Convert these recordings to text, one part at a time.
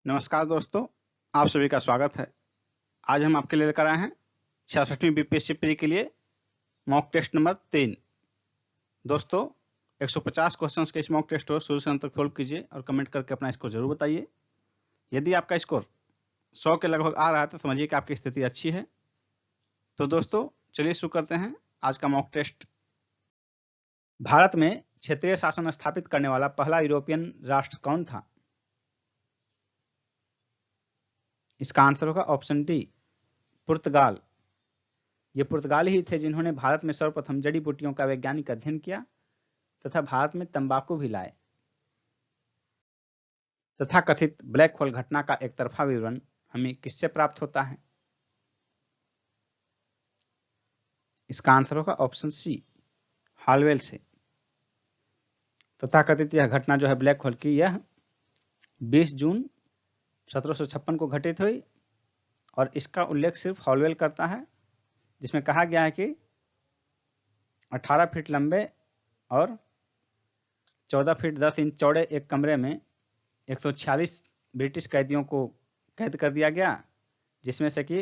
नमस्कार दोस्तों, आप सभी का स्वागत है। आज हम आपके लिए लेकर आए हैं 66वीं बीपीएससी प्री के लिए मॉक टेस्ट नंबर 3। दोस्तों, 150 क्वेश्चंस के इस मॉक टेस्ट को शुरू से अंत तक सोल्व कीजिए और कमेंट करके अपना स्कोर जरूर बताइए। यदि आपका स्कोर 100 के लगभग आ रहा है तो समझिए कि आपकी स्थिति अच्छी है। तो दोस्तों, चलिए शुरू करते हैं आज का मॉक टेस्ट। भारत में क्षेत्रीय शासन स्थापित करने वाला पहला यूरोपियन राष्ट्र कौन था? इसका आंसर होगा ऑप्शन डी, पुर्तगाल। ये पुर्तगाली ही थे जिन्होंने भारत में सर्वप्रथम जड़ी बूटियों का वैज्ञानिक अध्ययन किया तथा भारत में तंबाकू भी लाए। तथा कथित ब्लैक होल घटना का एक तरफा विवरण हमें किससे प्राप्त होता है? इसका आंसर होगा ऑप्शन सी, हालवेल से। तथा कथित यह घटना जो है ब्लैक होल की, यह 20 जून 1756 को घटित हुई और इसका उल्लेख सिर्फ हॉलवेल करता है, जिसमें कहा गया है कि 18 फीट लंबे और 14 फीट 10 इंच चौड़े एक कमरे में 146 ब्रिटिश कैदियों को कैद कर दिया गया, जिसमें से कि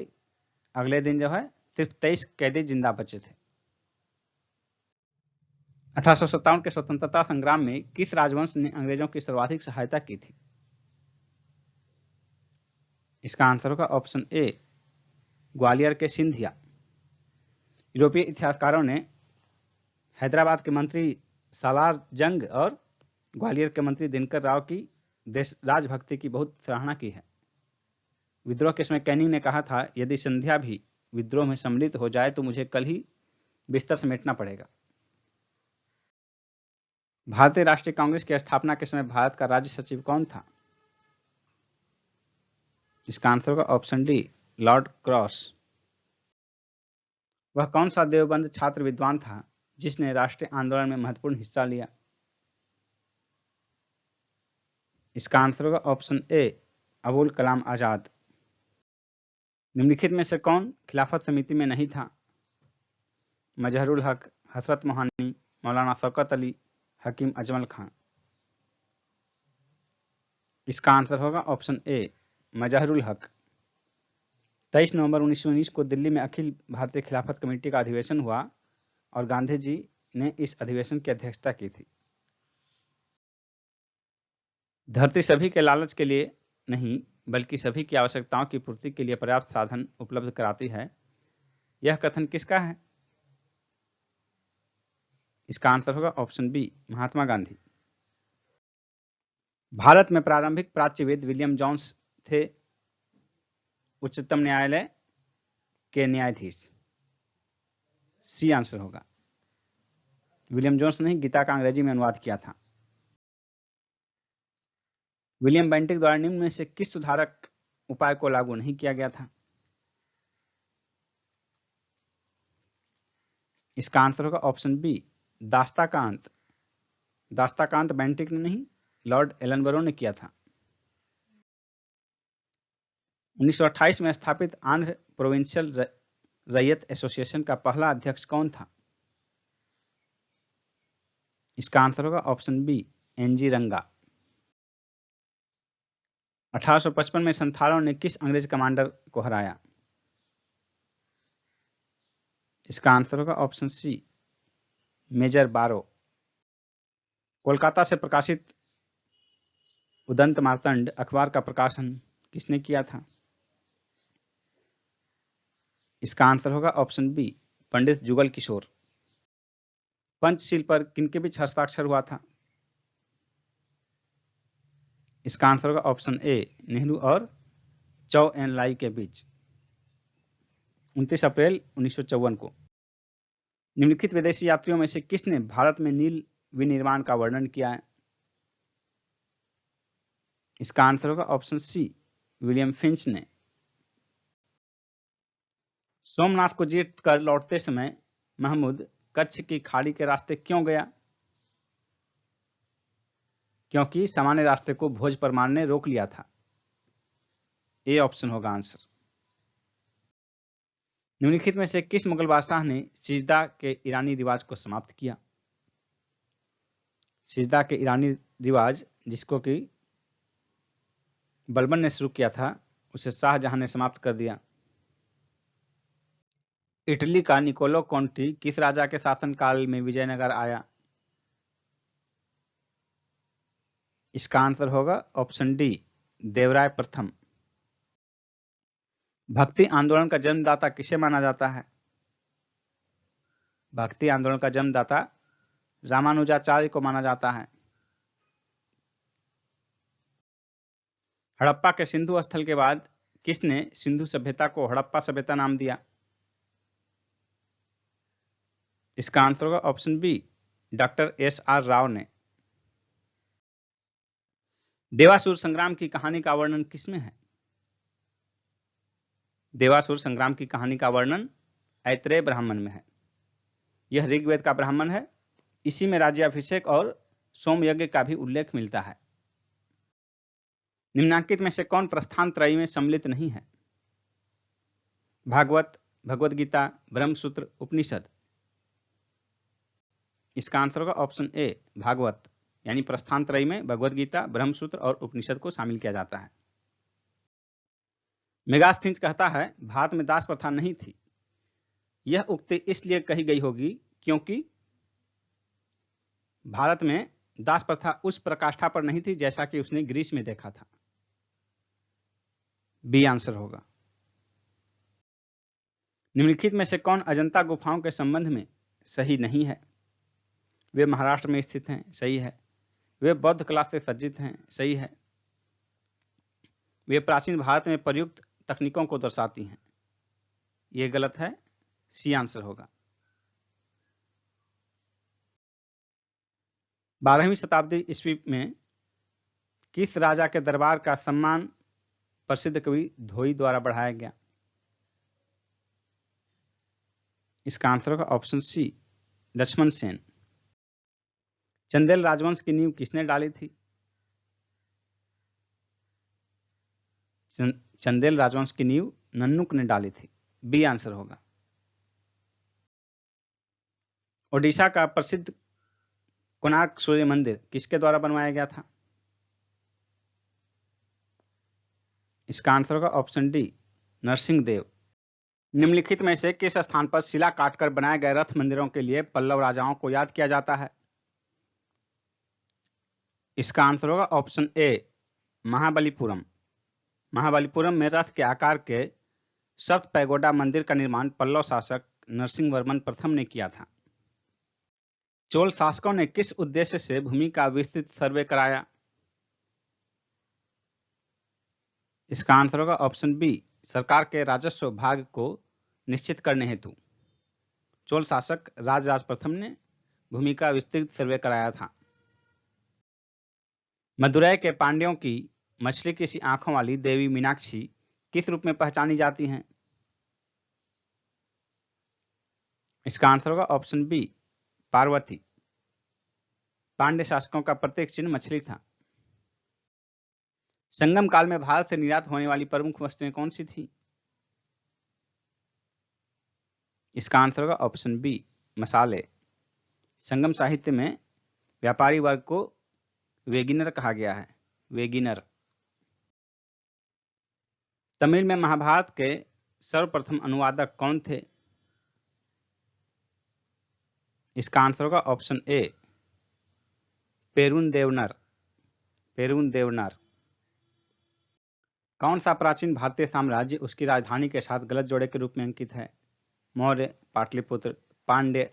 अगले दिन जो है सिर्फ 23 कैदी जिंदा बचे थे। 1857 के स्वतंत्रता संग्राम में किस राजवंश ने अंग्रेजों की सर्वाधिक सहायता की थी? इसका आंसर होगा ऑप्शन ए, ग्वालियर के सिंधिया। यूरोपीय इतिहासकारों ने हैदराबाद के मंत्री सालार जंग और ग्वालियर के मंत्री दिनकर राव की देश राजभक्ति की बहुत सराहना की है। विद्रोह के समय कैनिंग ने कहा था, यदि सिंधिया भी विद्रोह में सम्मिलित हो जाए तो मुझे कल ही बिस्तर समेटना पड़ेगा। भारतीय राष्ट्रीय कांग्रेस की स्थापना के समय भारत का राज्य सचिव कौन था? इसका आंसर होगा ऑप्शन डी, लॉर्ड क्रॉस। वह कौन सा देवबंद छात्र विद्वान था जिसने राष्ट्रीय आंदोलन में महत्वपूर्ण हिस्सा लिया? इसका आंसर होगा ऑप्शन ए, अबुल कलाम आजाद। निम्नलिखित में से कौन खिलाफत समिति में नहीं था? मजहरुल हक, हसरत मोहानी, मौलाना शौकत अली, हकीम अजमल खां। इसका आंसर होगा ऑप्शन ए, मजहरुल हक। 23 नवंबर 1919 को दिल्ली में अखिल भारतीय खिलाफत कमेटी का अधिवेशन हुआ और गांधी जी ने इस अधिवेशन की अध्यक्षता की थी। धरती सभी के लालच के लिए नहीं बल्कि सभी की आवश्यकताओं की पूर्ति के लिए पर्याप्त साधन उपलब्ध कराती है, यह कथन किसका है? इसका आंसर होगा ऑप्शन बी, महात्मा गांधी। भारत में प्रारंभिक प्राच्यविद विलियम जोन्स थे उच्चतम न्यायालय के न्यायाधीश। सी आंसर होगा। विलियम जोन्स ने गीता का अंग्रेजी में अनुवाद किया था। विलियम बेंटिक द्वारा निम्न में से किस सुधारक उपाय को लागू नहीं किया गया था? इसका आंसर होगा ऑप्शन बी, दास्ता का अंत। दास्ता का अंत बेंटिक ने नहीं, लॉर्ड एलनबरो ने किया था। 1928 में स्थापित आंध्र प्रोविंशियल रैयत एसोसिएशन का पहला अध्यक्ष कौन था? इसका आंसर होगा ऑप्शन बी, एनजी रंगा। 1855 में संथालों ने किस अंग्रेज कमांडर को हराया? इसका आंसर होगा ऑप्शन सी, मेजर बारो। कोलकाता से प्रकाशित उदंत मार्तंड अखबार का प्रकाशन किसने किया था? इसका आंसर होगा ऑप्शन बी, पंडित जुगल किशोर। पंचशील पर किनके बीच हस्ताक्षर हुआ था? इसका आंसर होगा ऑप्शन ए, नेहरू और चौ एन लाई के बीच 29 अप्रैल 1954 को। निम्नलिखित विदेशी यात्रियों में से किसने भारत में नील विनिर्माण का वर्णन किया है? इसका आंसर होगा ऑप्शन सी, विलियम फिंच ने। सोमनाथ को जीत कर लौटते समय महमूद कच्छ की खाड़ी के रास्ते क्यों गया? क्योंकि सामान्य रास्ते को भोज परमार ने रोक लिया था। ए ऑप्शन होगा आंसर। निम्नलिखित में से किस मुगल बादशाह ने सिजदा के ईरानी रिवाज को समाप्त किया? सिजदा के ईरानी रिवाज, जिसको कि बलबन ने शुरू किया था उसे शाहजहां ने समाप्त कर दिया। इटली का निकोलो कॉन्टी किस राजा के शासनकाल में विजयनगर आया? इसका आंसर होगा ऑप्शन डी, देवराय प्रथम। भक्ति आंदोलन का जन्मदाता किसे माना जाता है? भक्ति आंदोलन का जन्मदाता रामानुजाचार्य को माना जाता है। हड़प्पा के सिंधु स्थल के बाद किसने सिंधु सभ्यता को हड़प्पा सभ्यता नाम दिया? इसका आंसर होगा option B, doctor S R. Rao ने। देवासुर संग्राम की कहानी का वर्णन किसमें है? देवासुर संग्राम की कहानी का वर्णन ऐतरेय ब्राह्मण में है। यह ऋग्वेद का ब्राह्मण है। इसी में राज्याभिषेक और सोमयज्ञ का भी उल्लेख मिलता है। निम्नांकित में से कौन प्रस्थान त्रयी में सम्मिलित नहीं है? भागवत, भगवद गीता, ब्रह्मसूत्र, उपनिषद। इसका आंसर होगा ऑप्शन ए, भागवत। यानी प्रस्थान त्रयी में भगवद गीता, ब्रह्मसूत्र और उपनिषद को शामिल किया जाता है। मेगास्थनीज कहता है भारत में दास प्रथा नहीं थी। यह उक्ति इसलिए कही गई होगी क्योंकि भारत में दास प्रथा उस प्रकाष्ठा पर नहीं थी जैसा कि उसने ग्रीस में देखा था। बी आंसर होगा। निम्नलिखित में से कौन अजंता गुफाओं के संबंध में सही नहीं है? वे महाराष्ट्र में स्थित हैं, सही है। वे बौद्ध कला से सज्जित हैं, सही है। वे प्राचीन भारत में प्रयुक्त तकनीकों को दर्शाती हैं, यह गलत है। सी आंसर होगा। 12वीं शताब्दी ईस्वी में किस राजा के दरबार का सम्मान प्रसिद्ध कवि धोई द्वारा बढ़ाया गया? इसका आंसर होगा ऑप्शन सी, लक्ष्मण सेन। चंदेल राजवंश की नींव किसने डाली थी? चंदेल राजवंश की नींव नन्नुक ने डाली थी। बी आंसर होगा। ओडिशा का प्रसिद्ध कोणार्क सूर्य मंदिर किसके द्वारा बनवाया गया था? इसका आंसर होगा ऑप्शन डी, नरसिंह देव। निम्नलिखित में से किस स्थान पर शिला काटकर बनाए गए रथ मंदिरों के लिए पल्लव राजाओं को याद किया जाता है? इसका आंसर होगा ऑप्शन ए, महाबलीपुरम। महाबलीपुरम में रथ के आकार के सप्त पैगोडा मंदिर का निर्माण पल्लव शासक नरसिंह वर्मन प्रथम ने किया था। चोल शासकों ने किस उद्देश्य से भूमि का विस्तृत सर्वे कराया? इसका आंसर होगा ऑप्शन बी, सरकार के राजस्व भाग को निश्चित करने हेतु। चोल शासक राजराज प्रथम ने भूमि का विस्तृत सर्वे कराया था। मदुरै के पांड्यों की मछली की सी आंखों वाली देवी मीनाक्षी किस रूप में पहचानी जाती हैं? इसका आंसर होगा ऑप्शन बी, पार्वती। पांड्य शासकों का प्रत्येक चिन्ह मछली था। संगम काल में भारत से निर्यात होने वाली प्रमुख वस्तुएं कौन सी थी? इसका आंसर होगा ऑप्शन बी, मसाले। संगम साहित्य में व्यापारी वर्ग को वेगिनर कहा गया है, वेगिनर। तमिल में महाभारत के सर्वप्रथम अनुवादक कौन थे? इसका आंसर होगा ऑप्शन ए, पेरुन देवनर। पेरुन देवनर। कौन सा प्राचीन भारतीय साम्राज्य उसकी राजधानी के साथ गलत जोड़े के रूप में अंकित है? मौर्य, पाटलिपुत्र, पांड्य,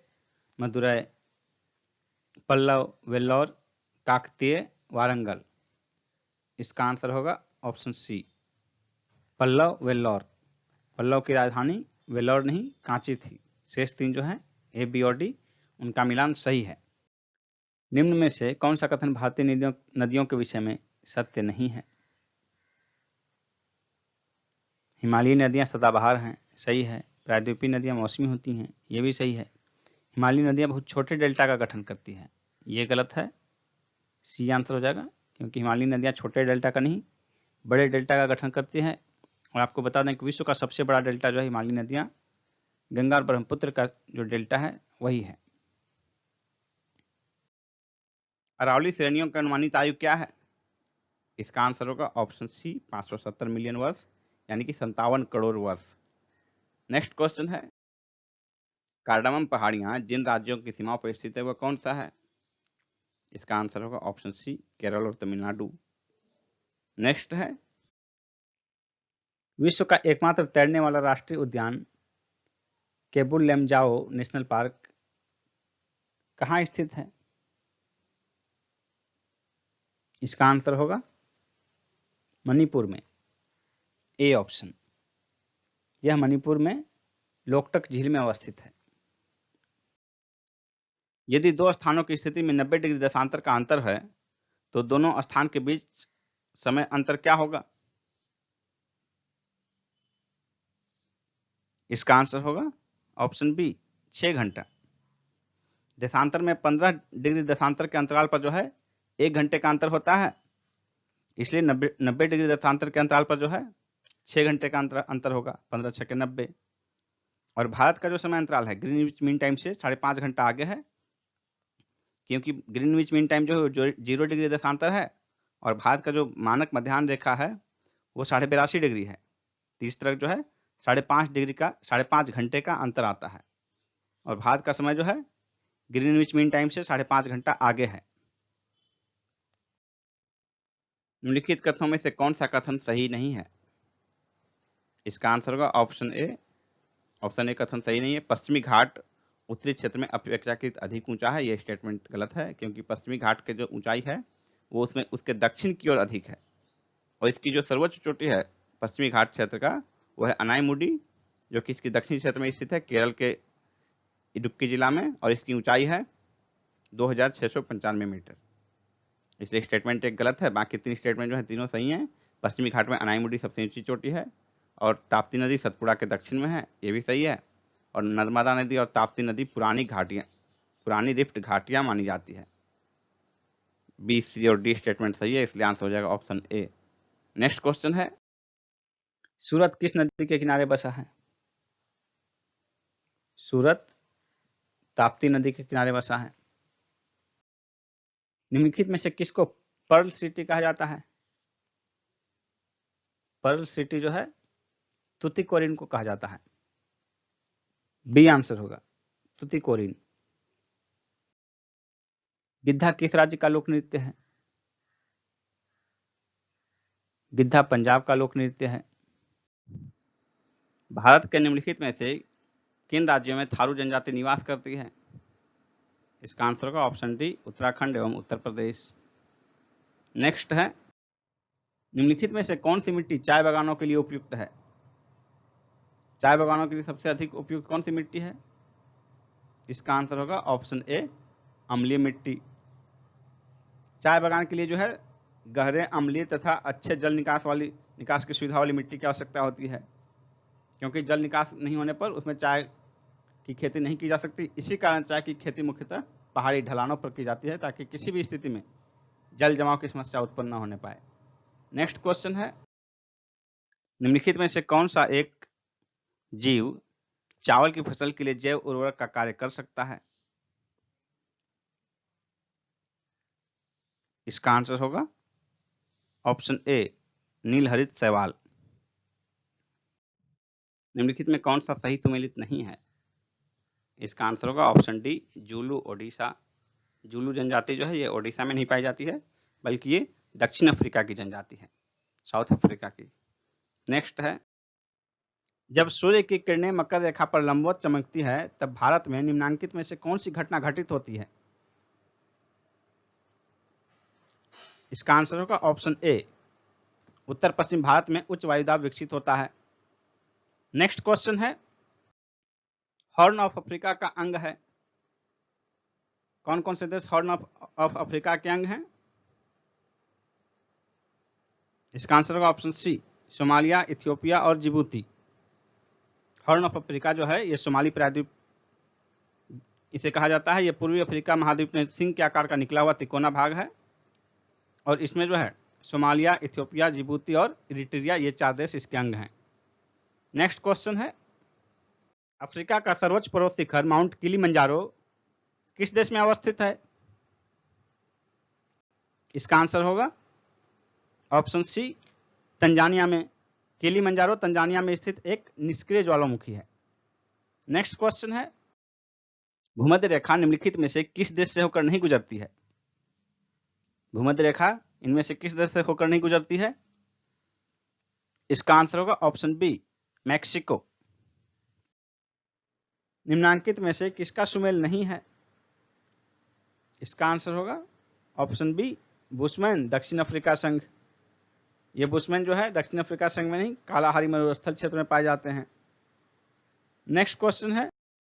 मदुरै, पल्लव, वेल्लोर, काकतीय, वारंगल। इसका आंसर होगा ऑप्शन सी, पल्लव, वेल्लोर। पल्लव की राजधानी वेल्लोर नहीं कांची थी। शेष तीन जो है ए, बी और डी, उनका मिलान सही है। निम्न में से कौन सा कथन भारतीय नदियों के विषय में सत्य नहीं है? हिमालयी नदियां सदाबहार हैं, सही है। प्रायद्वीपीय नदियां मौसमी होती हैं, ये भी सही है। हिमालयी नदियां बहुत छोटे डेल्टा का गठन करती है, ये गलत है। सी आंसर हो जाएगा, क्योंकि हिमालयी नदियां छोटे डेल्टा का नहीं बड़े डेल्टा का गठन करती है। और आपको बता दें कि विश्व का सबसे बड़ा डेल्टा जो है हिमालयी नदियां गंगा और ब्रह्मपुत्र का जो डेल्टा है वही है। अरावली श्रेणियों की अनुमानित आयु क्या है? इसका आंसर होगा ऑप्शन सी 570 मिलियन वर्ष, यानी कि 57 करोड़ वर्ष। नेक्स्ट क्वेश्चन है, कार्डामम पहाड़ियां जिन राज्यों की सीमाओं पर स्थित है वह कौन सा है? इसका आंसर होगा ऑप्शन सी केरल और तमिलनाडु। नेक्स्ट है, विश्व का एकमात्र तैरने वाला राष्ट्रीय उद्यान केबुल लेमजाओ नेशनल पार्क कहाँ स्थित है? इसका आंसर होगा मणिपुर में, ए ऑप्शन। यह मणिपुर में लोकटक झील में अवस्थित है। यदि दो स्थानों की स्थिति में 90 डिग्री देशांतर का अंतर है तो दोनों स्थान के बीच समय अंतर क्या होगा? इसका आंसर होगा ऑप्शन बी 6 घंटा। देशांतर में 15 डिग्री देशांतर के अंतराल पर जो है 1 घंटे का अंतर होता है, इसलिए 90 डिग्री देशांतर के अंतराल पर जो है 6 घंटे का अंतर होगा, 15 छके 90। और भारत का जो समय अंतराल है ग्रीनविच मीन टाइम से 5.5 घंटा आगे है, क्योंकि ग्रीनविच मीन टाइम जो 0 डिग्री देशांतर है और भारत का जो मानक मध्याह्न रेखा है वो 82.5 डिग्री है, तो इस तरह जो है 5.5 घंटे का अंतर आता है। और भारत का समय जो है ग्रीनविच मीन टाइम से 5.5 घंटा आगे है। निम्नलिखित कथनों में से कौन सा कथन सही नहीं है? इसका आंसर होगा ऑप्शन ए। ऑप्शन ए कथन सही नहीं है। पश्चिमी घाट उत्तरी क्षेत्र में अपेक्षाकृत अधिक ऊंचा है, यह स्टेटमेंट गलत है, क्योंकि पश्चिमी घाट के जो ऊंचाई है वो उसमें उसके दक्षिण की ओर अधिक है। और इसकी जो सर्वोच्च चोटी है पश्चिमी घाट क्षेत्र का वो है अनाईमुडी, जो कि इसकी दक्षिणी क्षेत्र में स्थित है केरल के इडुक्की जिला में, और इसकी ऊंचाई है 2695 मीटर। इसलिए स्टेटमेंट एक गलत है। बाकी 3 स्टेटमेंट जो है तीनों सही हैं। पश्चिमी घाट में अनाईमुडी सबसे ऊंची चोटी है और ताप्ती नदी सतपुड़ा के दक्षिण में है, ये भी सही है। और नर्मदा नदी और ताप्ती नदी पुरानी रिफ्ट घाटियां मानी जाती है। बी, सी और डी स्टेटमेंट सही है, इसलिए आंसर हो जाएगा ऑप्शन ए। नेक्स्ट क्वेश्चन है, सूरत किस नदी के किनारे बसा है? सूरत ताप्ती नदी के किनारे बसा है। निम्नलिखित में से किसको पर्ल सिटी कहा जाता है? पर्ल सिटी जो है तुतिकोरिन को कहा जाता है। बी आंसर होगा तुतिकोरिन। गिद्धा किस राज्य का लोक नृत्य है? गिद्धा पंजाब का लोक नृत्य है। भारत के निम्नलिखित में से किन राज्यों में थारू जनजाति निवास करती है? इसका आंसर होगा ऑप्शन डी उत्तराखंड एवं उत्तर प्रदेश। नेक्स्ट है, निम्नलिखित में से कौन सी मिट्टी चाय बागानों के लिए उपयुक्त है? चाय बागानों के लिए सबसे अधिक उपयुक्त कौन सी मिट्टी है? इसका आंसर होगा ऑप्शन ए अम्लीय मिट्टी। चाय बागान के लिए जो है गहरे अम्लीय तथा अच्छे जल निकास की सुविधा वाली मिट्टी की आवश्यकता होती है, क्योंकि जल निकास नहीं होने पर उसमें चाय की खेती नहीं की जा सकती। इसी कारण चाय की खेती मुख्यतः पहाड़ी ढलानों पर की जाती है, ताकि किसी भी स्थिति में जल जमाव की समस्या उत्पन्न न होने पाए। नेक्स्ट क्वेश्चन है, निम्नलिखित में से कौन सा एक जीव चावल की फसल के लिए जैव उर्वरक का कार्य कर सकता है? इसका आंसर होगा ऑप्शन ए नीलहरित शैवाल। निम्नलिखित में कौन सा सही सुमेलित नहीं है? इसका आंसर होगा ऑप्शन डी जुलू ओडिशा। जुलू जनजाति जो है ये ओडिशा में नहीं पाई जाती है, बल्कि ये दक्षिण अफ्रीका की जनजाति है, साउथ अफ्रीका की। नेक्स्ट है, जब सूर्य की किरणें मकर रेखा पर लंबवत चमकती है तब भारत में निम्नांकित में से कौन सी घटना घटित होती है? इसका आंसर होगा ऑप्शन ए उत्तर पश्चिम भारत में उच्च वायुदाब विकसित होता है। नेक्स्ट क्वेश्चन है, हॉर्न ऑफ अफ्रीका का अंग है। कौन कौन से देश हॉर्न ऑफ अफ्रीका के अंग हैं? इसका आंसर होगा ऑप्शन सी सोमालिया, इथियोपिया और जिबूती। हॉर्न ऑफ अफ्रीका जो है ये सोमाली प्रायद्वीप इसे कहा जाता है। ये पूर्वी अफ्रीका महाद्वीप में सिंह के आकार का निकला हुआ तिकोना भाग है, और इसमें जो है सोमालिया, इथियोपिया, जिबूती और इरिट्रिया ये 4 देश इसके अंग हैं। नेक्स्ट क्वेश्चन है, अफ्रीका का सर्वोच्च पर्वत शिखर माउंट किलिमंजारो किस देश में अवस्थित है? इसका आंसर होगा ऑप्शन सी, तंजानिया में। किलिमंजारो तंजानिया में स्थित एक निष्क्रिय ज्वालामुखी है। नेक्स्ट क्वेश्चन है, भूमध्य रेखा निम्नलिखित में से किस देश से होकर नहीं गुजरती है? भूमध्य रेखा इनमें से किस देश से होकर नहीं गुजरती है? इसका आंसर होगा ऑप्शन बी, मैक्सिको। निम्नांकित में से किसका सुमेल नहीं है? इसका आंसर होगा ऑप्शन बी, बुशमैन, दक्षिण अफ्रीका संघ। ये बुशमैन जो है दक्षिण अफ्रीका संघ में नहीं, कालाहारी मरुस्थल क्षेत्र में पाए जाते हैं। नेक्स्ट क्वेश्चन है,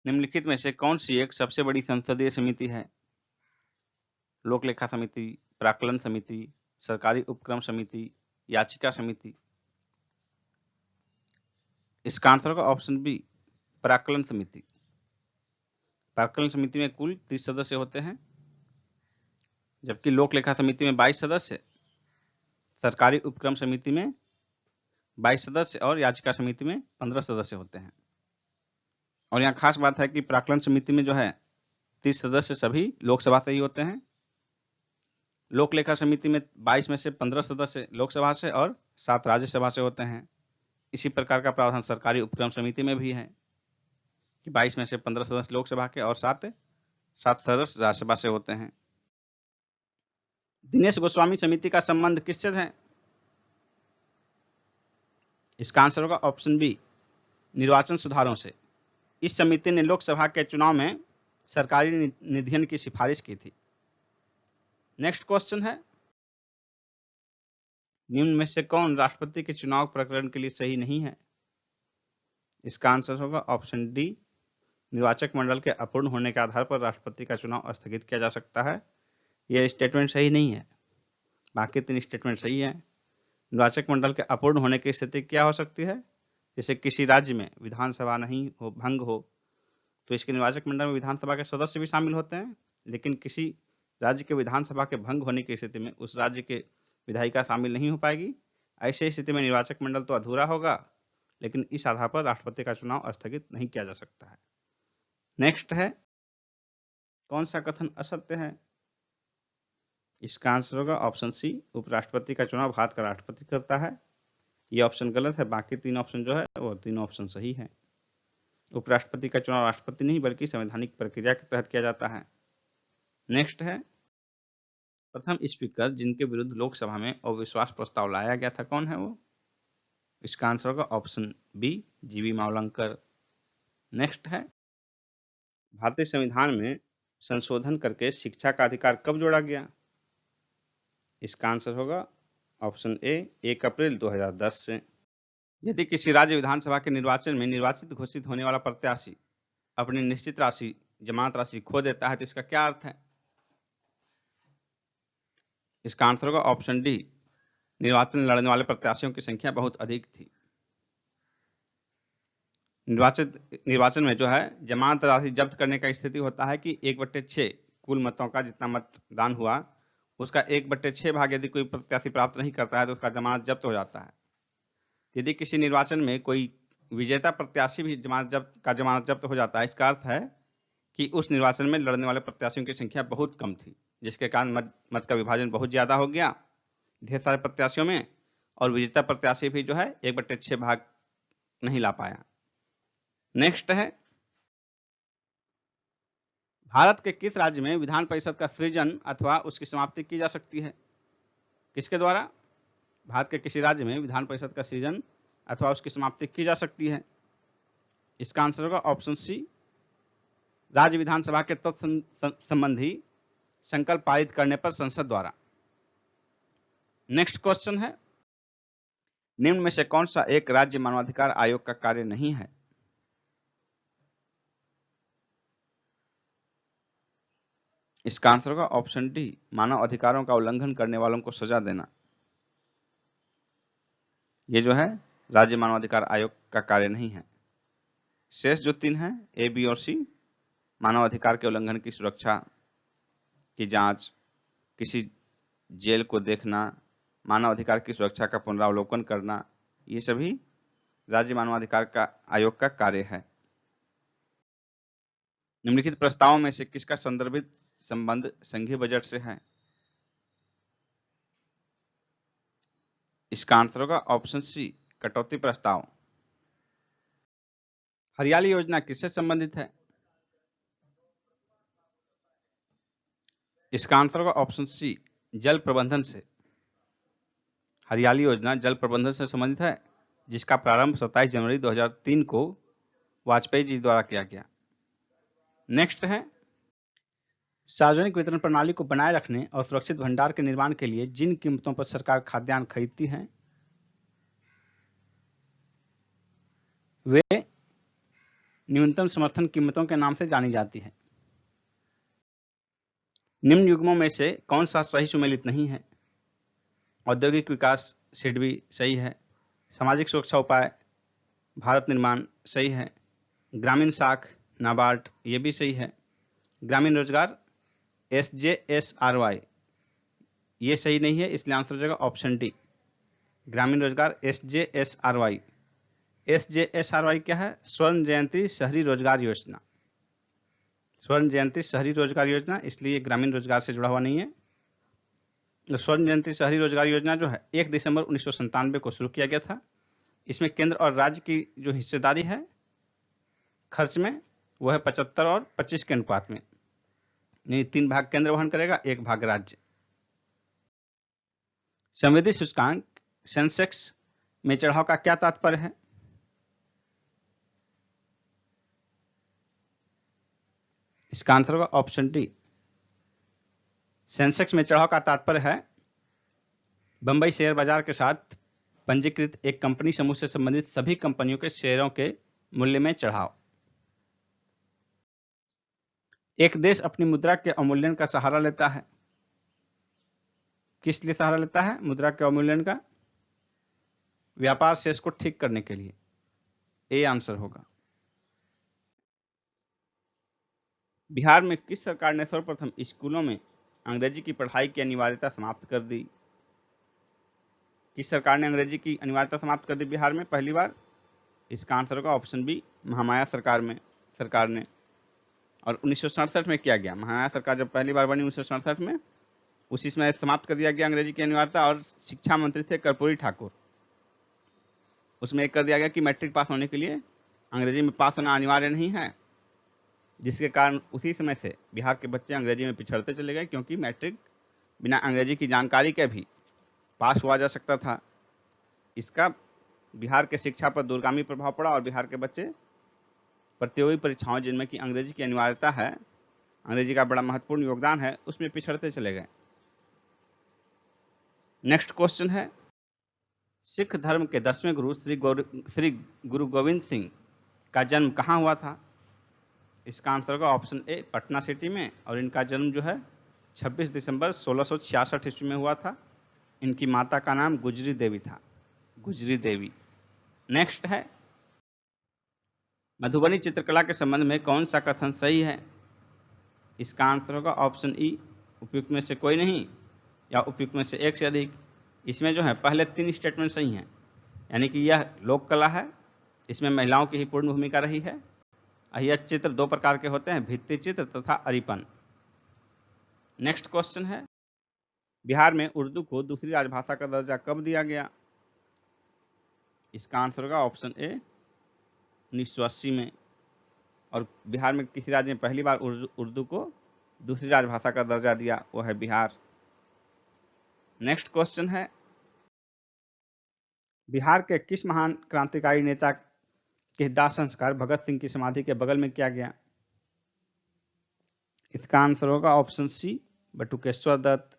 निम्नलिखित में से कौन सी एक सबसे बड़ी संसदीय समिति है? लोक लेखा समिति, प्राक्कलन समिति, सरकारी उपक्रम समिति, याचिका समिति। इसका आंसर होगा ऑप्शन बी, प्राक्कलन समिति। प्राक्कलन समिति में कुल 30 सदस्य होते हैं, जबकि लोक लेखा समिति में 22 सदस्य, सरकारी उपक्रम समिति में 22 सदस्य और याचिका समिति में 15 सदस्य होते हैं। और यहाँ खास बात है कि प्राक्कलन समिति में जो है 30 सदस्य सभी लोकसभा से ही होते हैं। लोक लेखा समिति में 22 में से 15 सदस्य लोकसभा से और 7 राज्यसभा से होते हैं। इसी प्रकार का प्रावधान सरकारी उपक्रम समिति में भी है कि 22 में से 15 सदस्य लोकसभा के और 7 सदस्य राज्यसभा से होते हैं। दिनेश गोस्वामी समिति का संबंध किससे है? इसका आंसर होगा ऑप्शन बी, निर्वाचन सुधारों से। इस समिति ने लोकसभा के चुनाव में सरकारी निधियन की सिफारिश की थी। नेक्स्ट क्वेश्चन है, निम्न में से कौन राष्ट्रपति के चुनाव प्रकरण के लिए सही नहीं है? इसका आंसर होगा ऑप्शन डी, निर्वाचक मंडल के अपूर्ण होने के आधार पर राष्ट्रपति का चुनाव स्थगित किया जा सकता है। यह स्टेटमेंट सही नहीं है, बाकी 3 स्टेटमेंट सही है। निर्वाचक मंडल के अपूर्ण होने की स्थिति क्या हो सकती है? जैसे किसी राज्य में विधानसभा नहीं हो, भंग हो, तो इसके निर्वाचक मंडल में विधानसभा के सदस्य भी शामिल होते हैं, लेकिन किसी राज्य के विधानसभा के भंग होने की स्थिति में उस राज्य के विधायिका शामिल नहीं हो पाएगी। ऐसे स्थिति में निर्वाचक मंडल तो अधूरा होगा, लेकिन इस आधार पर राष्ट्रपति का चुनाव स्थगित नहीं किया जा सकता है। नेक्स्ट है, कौन सा कथन असत्य है? इसका आंसर होगा ऑप्शन सी, उपराष्ट्रपति का चुनाव भारत का राष्ट्रपति करता है। ये ऑप्शन गलत है, बाकी 3 ऑप्शन जो है वो 3 ऑप्शन सही है। उपराष्ट्रपति का चुनाव राष्ट्रपति नहीं बल्कि संवैधानिक प्रक्रिया के तहत किया जाता है। नेक्स्ट है, प्रथम स्पीकर जिनके विरुद्ध लोकसभा में अविश्वास प्रस्ताव लाया गया था, कौन है वो? इसका आंसर होगा ऑप्शन बी, जीवी मावलंकर। नेक्स्ट है, भारतीय संविधान में संशोधन करके शिक्षा का अधिकार कब जोड़ा गया? इसका आंसर होगा ऑप्शन ए, 1 अप्रैल 2010 से। यदि किसी राज्य विधानसभा के निर्वाचन में निर्वाचित घोषित होने वाला प्रत्याशी अपनी निश्चित राशि जमानत राशि खो देता है तो इसका क्या अर्थ है? इसका आंसर होगा ऑप्शन डी, निर्वाचन लड़ने वाले प्रत्याशियों की संख्या बहुत अधिक थी। निर्वाचन में जो है जमानत राशि जब्त करने का स्थिति होता है कि 1/6 कुल मतों का जितना मतदान हुआ उसका 1/6 भाग यदि कोई प्रत्याशी प्राप्त नहीं करता है तो उसका जमानत जब्त हो जाता है। यदि किसी निर्वाचन में कोई विजेता प्रत्याशी भी जमानत जब्त हो जाता है, इसका अर्थ है कि उस निर्वाचन में लड़ने वाले प्रत्याशियों की संख्या बहुत कम थी, जिसके कारण मत का विभाजन बहुत ज्यादा हो गया ढेर सारे प्रत्याशियों में, और विजेता प्रत्याशी भी जो है 1/6 भाग नहीं ला पाया। नेक्स्ट है, भारत के किस राज्य में विधान परिषद का सृजन अथवा उसकी समाप्ति की जा सकती है? किसके द्वारा भारत के किसी राज्य में विधान परिषद का सृजन अथवा उसकी समाप्ति की जा सकती है? इसका आंसर होगा ऑप्शन सी, राज्य विधानसभा के तत्संबंधी संकल्प पारित करने पर संसद द्वारा। नेक्स्ट क्वेश्चन है, निम्न में से कौन सा एक राज्य मानवाधिकार आयोग का कार्य नहीं है? इसका आंसर होगा ऑप्शन डी, मानव अधिकारों का उल्लंघन करने वालों को सजा देना। ये जो है राज्य मानवाधिकार आयोग का कार्य नहीं है। शेष जो 3 हैं, ए, बी और सी, मानव अधिकार के उल्लंघन की सुरक्षा की जांच, किसी जेल को देखना, मानव अधिकार की सुरक्षा का पुनरावलोकन करना, ये सभी राज्य मानवाधिकार का आयोग का कार्य है। निम्नलिखित प्रस्तावों में से किसका संदर्भित संबंध संघीय बजट से है? इसका आंसर होगा ऑप्शन सी, कटौती प्रस्ताव। हरियाली योजना किससे संबंधित है? इसका आंसर होगा ऑप्शन सी, जल प्रबंधन से। हरियाली योजना जल प्रबंधन से संबंधित है, जिसका प्रारंभ 27 जनवरी 2003 को वाजपेयी जी द्वारा किया गया। नेक्स्ट है, सार्वजनिक वितरण प्रणाली को बनाए रखने और सुरक्षित भंडार के निर्माण के लिए जिन कीमतों पर सरकार खाद्यान्न खरीदती है वे न्यूनतम समर्थन कीमतों के नाम से जानी जाती है। निम्न युग्मों में से कौन सा सही सुमेलित नहीं है? औद्योगिक विकास सिडबी सही है, सामाजिक सुरक्षा उपाय भारत निर्माण सही है, ग्रामीण साख नाबार्ड ये भी सही है, ग्रामीण रोजगार SJSRY ये सही नहीं है, इसलिए आंसर हो जाएगा ऑप्शन डी, ग्रामीण रोजगार SJSRY। SJSRY क्या है? स्वर्ण जयंती शहरी रोजगार योजना। स्वर्ण जयंती शहरी रोजगार योजना, इसलिए ग्रामीण रोजगार से जुड़ा हुआ नहीं है। स्वर्ण जयंती शहरी रोजगार योजना जो है 1 दिसंबर 1997 को शुरू किया गया था। इसमें केंद्र और राज्य की जो हिस्सेदारी है खर्च में वो है 75 और 25 के अनुपात में, यानी 3 भाग केंद्र वहन करेगा, 1 भाग राज्य। संवेदी सूचकांक सेंसेक्स में चढ़ाव का क्या तात्पर्य है? इसका आंसर होगा ऑप्शन डी, सेंसेक्स में चढ़ाव का तात्पर्य है बंबई शेयर बाजार के साथ पंजीकृत एक कंपनी समूह से संबंधित सभी कंपनियों के शेयरों के मूल्य में चढ़ाव। एक देश अपनी मुद्रा के अवमूल्यन का सहारा लेता है, किस लिए सहारा लेता है मुद्रा के अवमूल्यन का? व्यापार शेष को ठीक करने के लिए, ए आंसर होगा। बिहार में किस सरकार ने सर्वप्रथम स्कूलों में अंग्रेजी की पढ़ाई की अनिवार्यता समाप्त कर दी? किस सरकार ने अंग्रेजी की अनिवार्यता समाप्त कर दी बिहार में पहली बार? इसका आंसर होगा ऑप्शन बी, महामाया सरकार ने। और 1967 में किया गया। महामाया सरकार जब पहली बार बनी 1967 में, उसी समय समाप्त कर दिया गया अंग्रेजी की अनिवार्यता। और शिक्षा मंत्री थे कर्पूरी ठाकुर, उसमें एक कर दिया गया कि मैट्रिक पास होने के लिए अंग्रेजी में पास होना अनिवार्य नहीं है, जिसके कारण उसी समय से बिहार के बच्चे अंग्रेजी में पिछड़ते चले गए, क्योंकि मैट्रिक बिना अंग्रेजी की जानकारी के भी पास हुआ जा सकता था। इसका बिहार के शिक्षा पर दूरगामी प्रभाव पड़ा और बिहार के बच्चे प्रतियोगी परीक्षाओं जिनमें कि अंग्रेजी की अनिवार्यता है, अंग्रेजी का बड़ा महत्वपूर्ण योगदान है, उसमें पिछड़ते चले गए। नेक्स्ट क्वेश्चन है, सिख धर्म के 10वें गुरु श्री गुरु गोविंद सिंह का जन्म कहाँ हुआ था? इसका आंसर होगा ऑप्शन ए, पटना सिटी में। और इनका जन्म जो है 26 दिसंबर 1666 ईस्वी में हुआ था। इनकी माता का नाम गुजरी देवी था, गुजरी देवी। नेक्स्ट है, मधुबनी चित्रकला के संबंध में कौन सा कथन सही है? इसका आंसर होगा ऑप्शन ई, उपयुक्त में से कोई नहीं या उपयुक्त में से एक से अधिक। इसमें जो है पहले 3 स्टेटमेंट सही हैं, यानी कि यह लोक कला है, इसमें महिलाओं की ही पूर्ण भूमिका रही है। यह चित्र 2 प्रकार के होते हैं, भित्ति चित्र तथा अरिपन। नेक्स्ट क्वेश्चन है, बिहार में उर्दू को दूसरी राजभाषा का दर्जा कब दिया गया? इसका आंसर होगा ऑप्शन ए, 1980 में। और बिहार में किसी राज्य ने पहली बार उर्दू को दूसरी राजभाषा का दर्जा दिया, वो है बिहार। नेक्स्ट क्वेश्चन है, बिहार के किस महान क्रांतिकारी नेता के दाह संस्कार भगत सिंह की समाधि के बगल में किया गया? इसका आंसर होगा option C, Batukeshwar Dutt.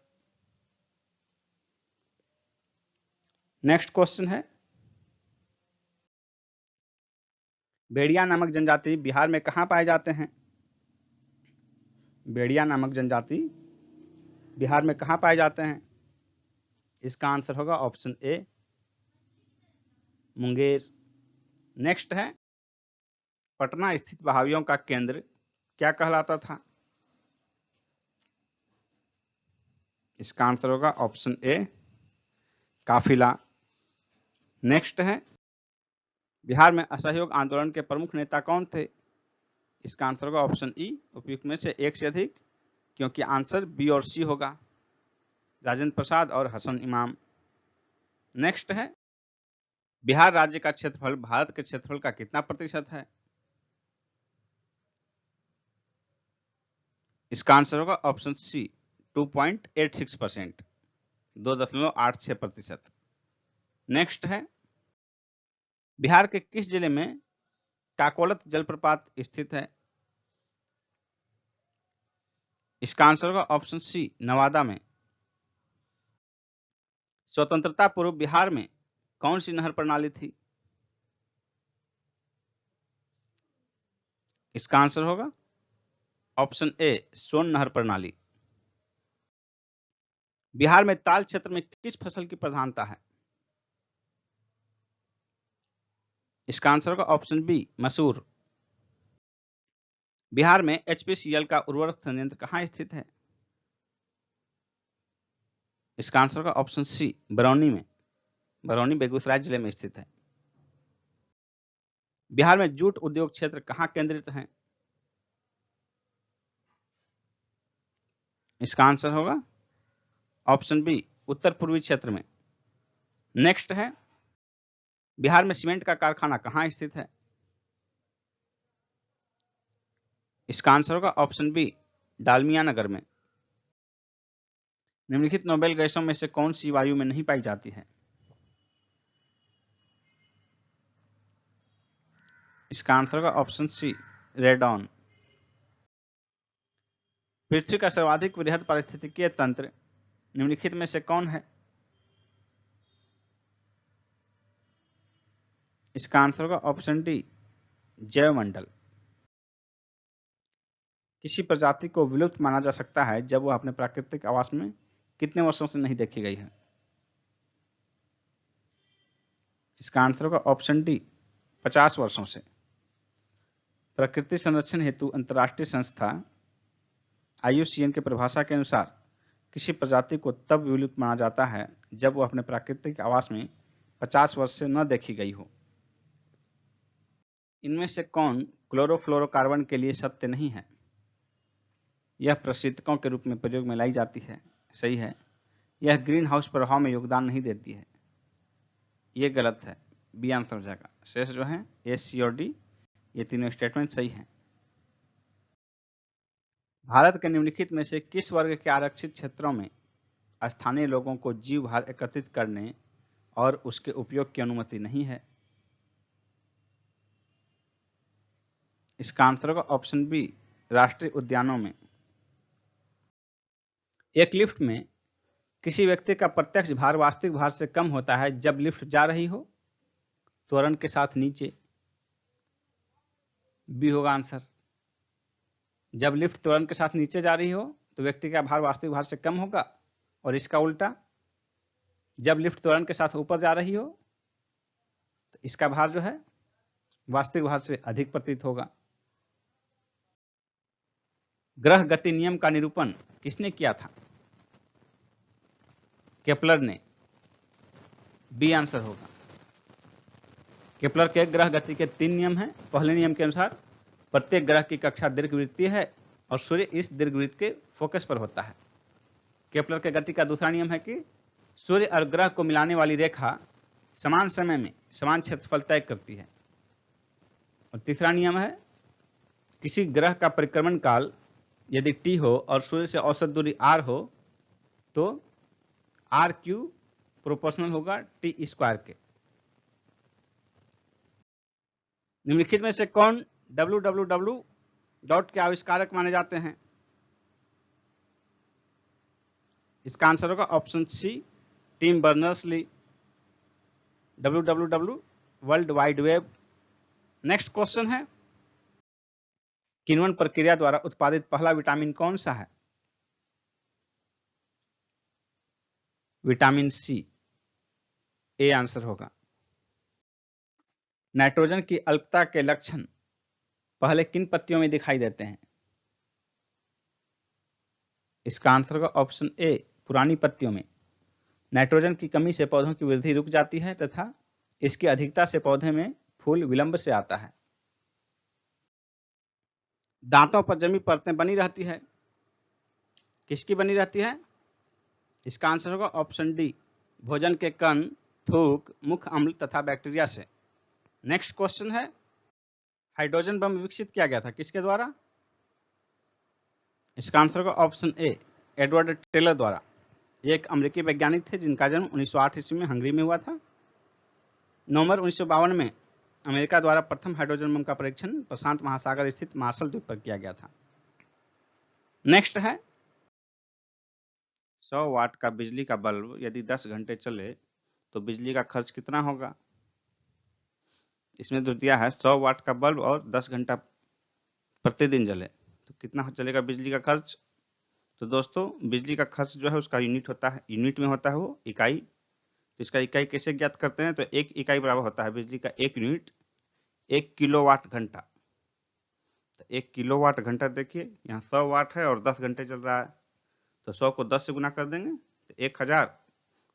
Next question है, बेड़िया नामक जनजाति बिहार में कहां पाए जाते हैं? बेड़िया नामक जनजाति बिहार में कहां पाए जाते हैं? इसका आंसर होगा ऑप्शन ए, मुंगेर। नेक्स्ट है, पटना स्थित बहावियों का केंद्र क्या कहलाता था? इसका आंसर होगा ऑप्शन ए, काफिला। नेक्स्ट है, बिहार में असहयोग आंदोलन के प्रमुख नेता कौन थे? इसका आंसर होगा ऑप्शन ई, उपयुक्त में से एक से अधिक, क्योंकि आंसर बी और सी होगा, राजेंद्र प्रसाद और हसन इमाम। नेक्स्ट है, बिहार राज्य का क्षेत्रफल भारत के क्षेत्रफल का कितना प्रतिशत है? इसका आंसर होगा ऑप्शन सी 2.86%, 2.86%। नेक्स्ट है, बिहार के किस जिले में काकोलत जलप्रपात स्थित है? इसका आंसर होगा ऑप्शन सी नवादा में। स्वतंत्रता पूर्व बिहार में कौन सी नहर प्रणाली थी? इसका आंसर होगा ऑप्शन ए सोन नहर प्रणाली। बिहार में ताल क्षेत्र में किस फसल की प्रधानता है? इसका आंसर होगा ऑप्शन बी मसूर। बिहार में एचपीसीएल का उर्वरक संयंत्र कहाँ स्थित है? इसका आंसर होगा ऑप्शन सी बरौनी में। बरौनी बेगूसराय जिले में स्थित है। बिहार में जूट उद्योग क्षेत्र कहाँ केंद्रित है? इसका आंसर होगा ऑप्शन बी उत्तर पूर्वी क्षेत्र में। नेक्स्ट है, बिहार में सीमेंट का कारखाना कहाँ स्थित है? इसका आंसर होगा ऑप्शन बी डालमिया नगर में। निम्नलिखित नोबेल गैसों में से कौन सी वायु में नहीं पाई जाती है? इसका आंसर होगा ऑप्शन सी रेडॉन। पृथ्वी का सर्वाधिक वृहद पारिस्थितिकीय तंत्र निम्नलिखित में से कौन है? इसका आंसर होगा ऑप्शन डी जैवमंडल। किसी प्रजाति को विलुप्त माना जा सकता है जब वह अपने प्राकृतिक आवास में कितने वर्षों से नहीं देखी गई है? इसका आंसर होगा ऑप्शन डी 50 वर्षों से। प्रकृति संरक्षण हेतु अंतर्राष्ट्रीय संस्था IUCN के परिभाषा के अनुसार किसी प्रजाति को तब विलुप्त माना जाता है जब वह अपने प्राकृतिक आवास में 50 वर्ष से न देखी गई हो। इनमें से कौन क्लोरोफ्लोरोकार्बन के लिए सत्य नहीं है? यह प्रशीतकों के रूप में प्रयोग में लाई जाती है, सही है। यह ग्रीन हाउस प्रभाव में योगदान नहीं देती है, यह गलत है, बी आंसर हो जाएगा। शेष जो है ए, सी और डी, ये तीनों स्टेटमेंट सही हैं। भारत के निम्नलिखित में से किस वर्ग के आरक्षित क्षेत्रों में स्थानीय लोगों को जीव भार एकत्रित करने और उसके उपयोग की अनुमति नहीं है? इसका आंसर होगा ऑप्शन बी राष्ट्रीय उद्यानों में। एक लिफ्ट में किसी व्यक्ति का प्रत्यक्ष भार वास्तविक भार से कम होता है जब लिफ्ट जा रही हो, त्वरण के साथ नीचे, बी होगा आंसर। जब लिफ्ट त्वरण के साथ नीचे जा रही हो तो व्यक्ति का भार वास्तविक भार से कम होगा, और इसका उल्टा जब लिफ्ट त्वरण के साथ ऊपर जा रही हो तो इसका भार जो है वास्तविक भार से अधिक प्रतीत होगा। ग्रह गति नियम का निरूपण किसने किया था? केपलर ने, बी आंसर होगा। केपलर के ग्रह गति के 3 नियम हैं। पहले नियम के अनुसार प्रत्येक ग्रह की कक्षा दीर्घवृत्तीय है और सूर्य इस दीर्घवृत्त के फोकस पर होता है। केपलर के गति का दूसरा नियम है कि सूर्य और ग्रह को मिलाने वाली रेखा समान समय में समान क्षेत्रफल तय करती है। और तीसरा नियम है, किसी ग्रह का परिक्रमण काल यदि t हो और सूर्य से औसत दूरी r हो तो RQ प्रोपोर्शनल होगा t² के। निम्नलिखित में से कौन www के आविष्कारक माने जाते हैं? इसका आंसर होगा option C Tim Berners-Lee. www world wide web. Next question है, किण्वन प्रक्रिया द्वारा उत्पादित पहला विटामिन कौन सा है? विटामिन सी, ए आंसर होगा। नाइट्रोजन की अल्पता के लक्षण पहले किन पत्तियों में दिखाई देते हैं? इसका आंसर होगा ऑप्शन ए पुरानी पत्तियों में। नाइट्रोजन की कमी से पौधों की वृद्धि रुक जाती है तथा इसकी अधिकता से पौधे में फूल विलंब से आता है। दांतों पर जमी परतें बनी रहती है, किसकी बनी रहती है? इसका आंसर होगा ऑप्शन डी भोजन के कण थूक, मुख्य अम्ल तथा बैक्टीरिया से। नेक्स्ट क्वेश्चन है, हाइड्रोजन बम विकसित किया गया था किसके द्वारा? इसका आंसर होगा ऑप्शन ए, एडवर्ड टेलर द्वारा। ये एक अमेरिकी वैज्ञानिक थे जिनका जन्म 1908 ईस्वी में हंगरी में हुआ था। नवंबर 1952 में अमेरिका द्वारा प्रथम हाइड्रोजन बम का परीक्षण प्रशांत महासागर स्थित मार्शल द्वीप पर किया गया था। नेक्स्ट है, 100 वाट का बिजली का बल्ब यदि 10 घंटे चले तो बिजली का खर्च कितना होगा? इसमें दिया है 100 वाट का बल्ब और 10 घंटा प्रतिदिन जले तो कितना चलेगा बिजली का खर्च? तो दोस्तों बिजली का खर्च जो है उसका यूनिट होता है, यूनिट में होता है वो इकाई। तो इसका इकाई कैसे ज्ञात करते हैं? तो एक इकाई बराबर होता है बिजली का एक यूनिट 1 किलोवाट घंटा। तो 1 किलोवाट घंटा देखिए यहाँ 100 वाट है और 10 घंटे चल रहा है, तो 100 को 10 से गुना कर देंगे तो 1000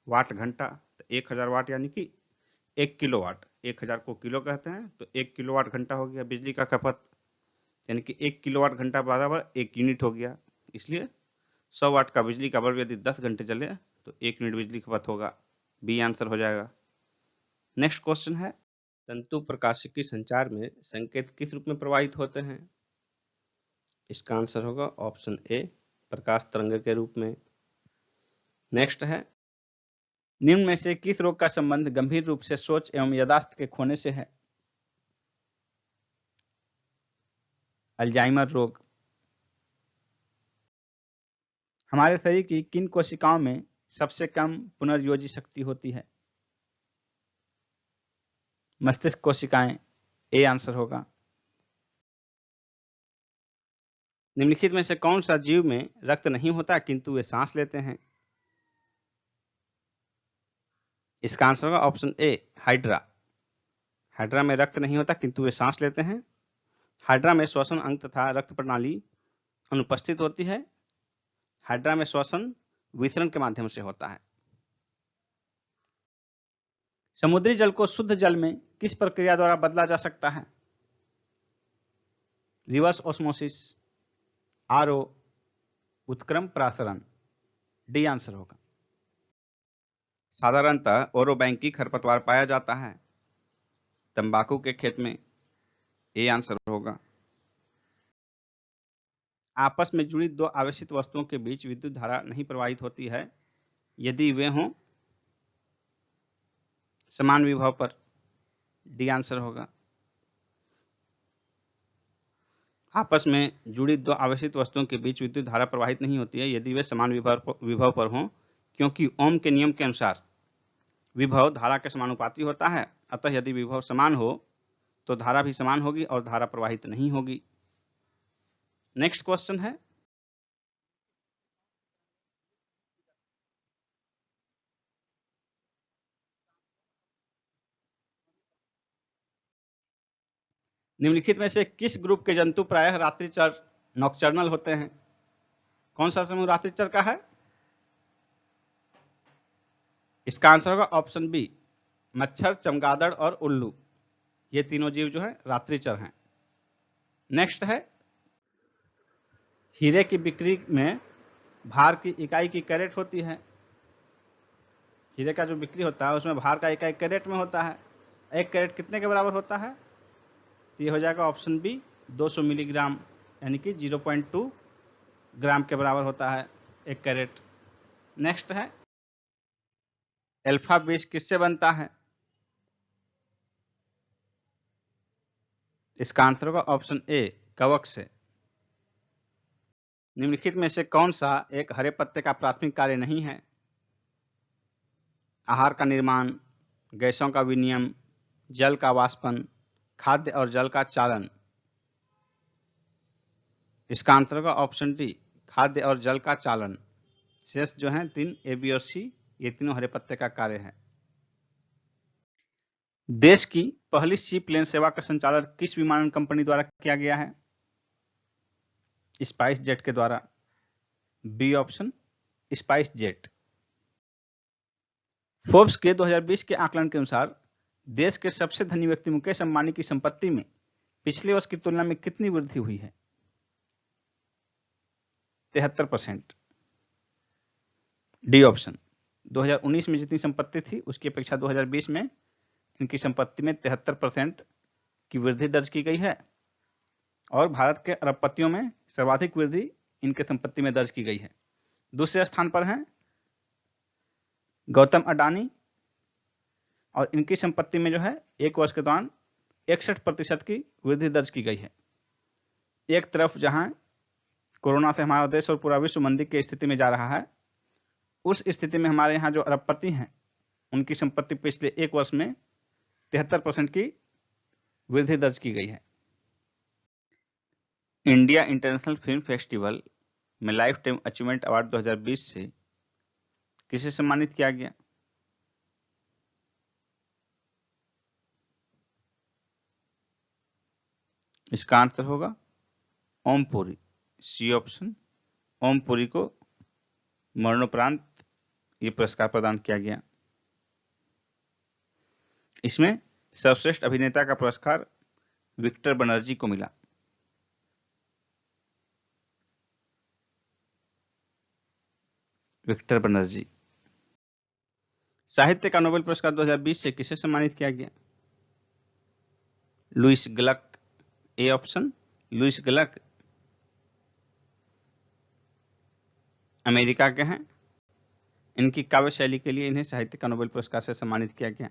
वाट घंटा। तो 1000 वाट यानी कि 1 किलोवाट, 1000 को किलो कहते हैं, तो 1 किलोवाट घंटा हो गया बिजली का खपत, यानी कि 1 किलोवाट घंटा बराबर 1 यूनिट हो गया। इसलिए 100 वाट का बिजली का बल्ब यदि 10 घंटे चले तो 1 यूनिट बिजली खपत होगा। बी आंसर हो जाएगा। नेक्स्ट क्वेश्चन है, तंतु प्रकाशिकी संचार में संकेत किस रूप में प्रवाहित होते हैं? इसका आंसर होगा ऑप्शन ए, प्रकाश तरंग के रूप में। नेक्स्ट है, निम्न में से किस रोग का संबंध गंभीर रूप से सोच एवं याददाश्त के खोने से है? अल्जाइमर रोग। हमारे शरीर की किन कोशिकाओं में सबसे कम पुनर्योजी शक्ति होती है? मस्तिष्क कोशिकाएं, ए आंसर होगा। निम्नलिखित में से कौन सा जीव में रक्त नहीं होता किंतु वे सांस लेते हैं? इसका आंसर होगा ऑप्शन ए, हाइड्रा। हाइड्रा में रक्त नहीं होता किंतु वे सांस लेते हैं। हाइड्रा में श्वसन अंग तथा रक्त प्रणाली अनुपस्थित होती है। हाइड्रा में श्वसन विसरण के माध्यम से होता है। समुद्री जल को शुद्ध जल में किस प्रक्रिया द्वारा बदला जा सकता है? रिवर्स ऑस्मोसिस, आरओ, उत्क्रम प्रासरण, डी आंसर होगा। साधारणतः ओरोबैंकी खरपतवार पाया जाता है तंबाकू के खेत में, ए आंसर होगा। आपस में जुड़ी दो आवेशित वस्तुओं के बीच विद्युत धारा नहीं प्रवाहित होती है यदि वे हों समान विभव पर, डी आंसर होगा। आपस में जुड़ी दो आवेशित वस्तुओं के बीच विद्युत धारा प्रवाहित नहीं होती है यदि वे समान विभव पर हों, क्योंकि ओम के नियम के अनुसार विभव धारा के समानुपाती होता है। अतः यदि विभव समान हो तो धारा भी समान होगी और धारा प्रवाहित नहीं होगी। नेक्स्ट क्वेश्चन है, निम्नलिखित में से किस ग्रुप के जंतु प्रायः रात्रिचर नॉकटर्नल होते हैं? कौन सा समूह रात्रिचर का है? इसका आंसर होगा ऑप्शन बी, मच्छर, चमगादड़ और उल्लू। ये तीनों जीव जो है रात्रिचर हैं। नेक्स्ट है, हीरे की बिक्री में भार की इकाई की कैरेट होती है। हीरे का जो बिक्री होता है उसमें भार का इकाई कैरेट में होता है। एक कैरेट कितने के बराबर होता है? तो ये हो जाएगा ऑप्शन बी, 200 मिलीग्राम, यानी कि 0.2 ग्राम के बराबर होता है एक कैरेट। नेक्स्ट है, अल्फा बेस किससे बनता है? इसका आंसर होगा ऑप्शन ए, कवक से। निम्नलिखित में से कौन सा एक हरे पत्ते का प्राथमिक कार्य नहीं है? आहार का निर्माण, गैसों का विनिमय, जल का वाष्पन, खाद्य और जल का चालन। इसका आंसर होगा ऑप्शन डी, खाद्य और जल का चालन। शेष जो है 3 ए, बी और सी, ये तीनों हरे पत्ते का कार्य है। देश की पहली सी प्लेन सेवा का संचालन किस विमानन कंपनी द्वारा किया गया है? स्पाइस जेट के द्वारा, B option, SpiceJet. Forbes के 2020 के आकलन के अनुसार देश के सबसे धनी व्यक्ति मुकेश अंबानी की संपत्ति में पिछले वर्ष की तुलना में कितनी वृद्धि हुई है? 73%, डी ऑप्शन। 2019 में जितनी संपत्ति थी उसकी अपेक्षा 2020 में इनकी संपत्ति में 73% की वृद्धि दर्ज की गई है और भारत के अरबपतियों में सर्वाधिक वृद्धि इनके संपत्ति में दर्ज की गई है। दूसरे स्थान पर हैं गौतम अडानी और इनकी संपत्ति में जो है एक वर्ष के दौरान 61% की वृद्धि दर्ज की गई है। एक तरफ जहां कोरोना से हमारा देश और पूरा विश्व मंदी की स्थिति में जा रहा है, उस स्थिति में हमारे यहाँ जो अरबपति हैं उनकी संपत्ति पिछले एक वर्ष में 73% की वृद्धि दर्ज की गई है। इंडिया इंटरनेशनल फिल्म फेस्टिवल में लाइफ टाइम अचीवमेंट अवार्ड 2020 से किसे सम्मानित किया गया? इसका आंसर होगा ओम पुरी, सी ऑप्शन। ओम पुरी को मरणोपरांत ये पुरस्कार प्रदान किया गया। इसमें सर्वश्रेष्ठ अभिनेता का पुरस्कार विक्टर बनर्जी को मिला। विक्टर बनर्जी। साहित्य का नोबेल पुरस्कार 2020 से किसे सम्मानित किया गया? Louise Glück, A option. Louise Glück America के हैं। इनकी काव्य शैली के लिए इन्हें साहित्य का नोबेल पुरस्कार से सम्मानित किया गया।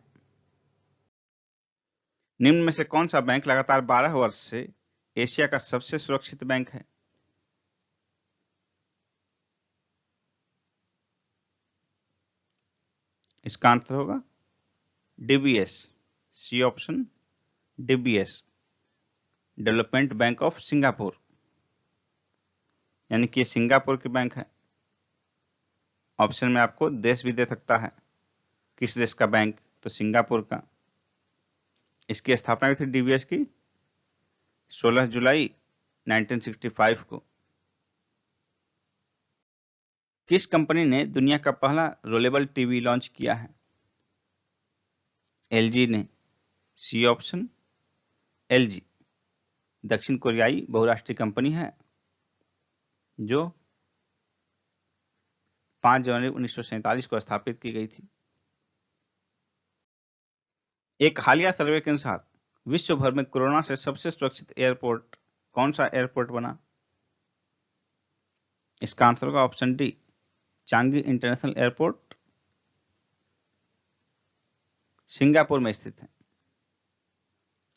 निम्न में से कौन सा बैंक लगातार 12 वर्ष से एशिया का सबसे सुरक्षित बैंक है? इसका आंसर होगा DBS, C option. DBS, development bank of Singapore, यानी कि सिंगापुर की बैंक है। ऑप्शन में आपको देश भी दे सकता है, किस देश का बैंक, तो सिंगापुर का। इसकी स्थापना हुई थी डीबीएस की 16 जुलाई 1965 को। किस कंपनी ने दुनिया का पहला रोलेबल टीवी लॉन्च किया है? एलजी ने, सी ऑप्शन। एलजी दक्षिण कोरियाई बहुराष्ट्रीय कंपनी है जो 5 जनवरी 1947 को स्थापित की गई थी। एक हालिया सर्वे के अनुसार विश्व भर में कोरोना से सबसे सुरक्षित एयरपोर्ट कौन सा एयरपोर्ट बना? इसका आंसर होगा option D, Changi international airport, Singapore में स्थित है।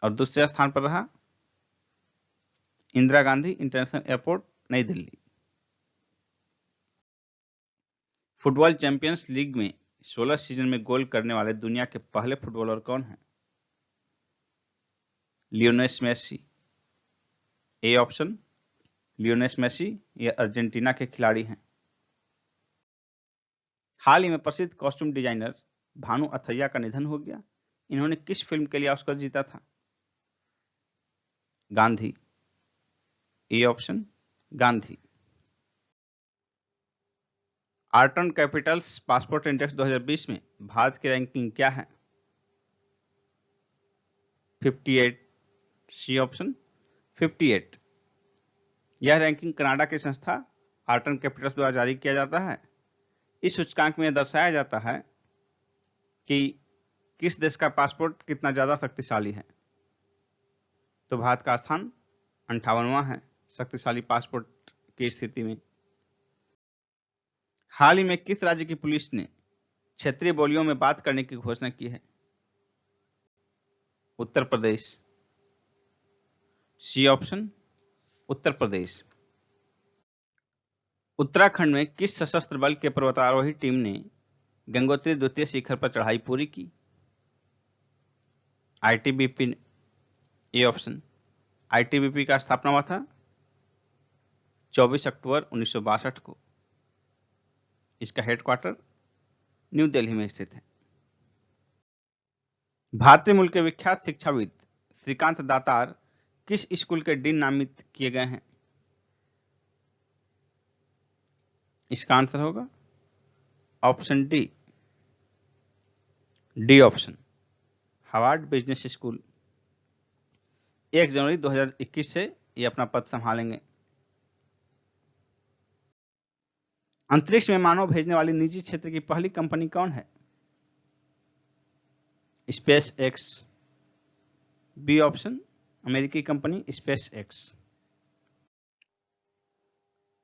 और दूसरे स्थान पर रहा इंदिरा गांधी इंटरनेशनल एयरपोर्ट, नई दिल्ली। फुटबॉल चैंपियंस लीग में 16 सीजन में गोल करने वाले दुनिया के पहले फुटबॉलर कौन हैं? Lionel Messi, A option. Lionel Messi ये अर्जेंटीना के खिलाड़ी हैं। हाल ही में प्रसिद्ध कॉस्ट्यूम डिजाइनर भानु अथैया का निधन हो गया। इन्होंने किस फिल्म के लिए ऑस्कर जीता था? Gandhi, A option. Gandhi. Arton Capital's passport index 2020 में भारत की रैंकिंग क्या है? 58, सी ऑप्शन। 58। यह रैंकिंग कनाडा की संस्था आर्टन कैपिटल्स द्वारा जारी किया जाता है। इस सूचकांक में दर्शाया जाता है कि किस देश का पासपोर्ट कितना ज्यादा शक्तिशाली है। तो भारत का स्थान 58वां है शक्तिशाली पासपोर्ट की स्थिति में। हाल ही में किस राज्य की पुलिस ने क्षेत्रीय बोलियों में बात करने की घोषणा की है? Uttar Pradesh, C option. उत्तर प्रदेश। उत्तराखंड में किस सशस्त्र बल के पर्वतारोही टीम ने गंगोत्री द्वितीय शिखर पर चढ़ाई पूरी की? ITBP, A option. आईटीबीपी का स्थापना हुआ था 24 अक्टूबर 1962 को। इसका हेडक्वार्टर न्यू दिल्ली में स्थित है। भारतीय मूल के विख्यात शिक्षाविद श्रीकांत दातार किस स्कूल के डीन नामित किए गए हैं? इसका आंसर होगा option D, D option, Harvard business school. 1 जनवरी 2021 से ये अपना पद संभालेंगे। अंतरिक्ष में मानव भेजने वाली निजी क्षेत्र की पहली कंपनी कौन है? Space x. बी ऑप्शन, अमेरिकी कंपनी स्पेस एक्स।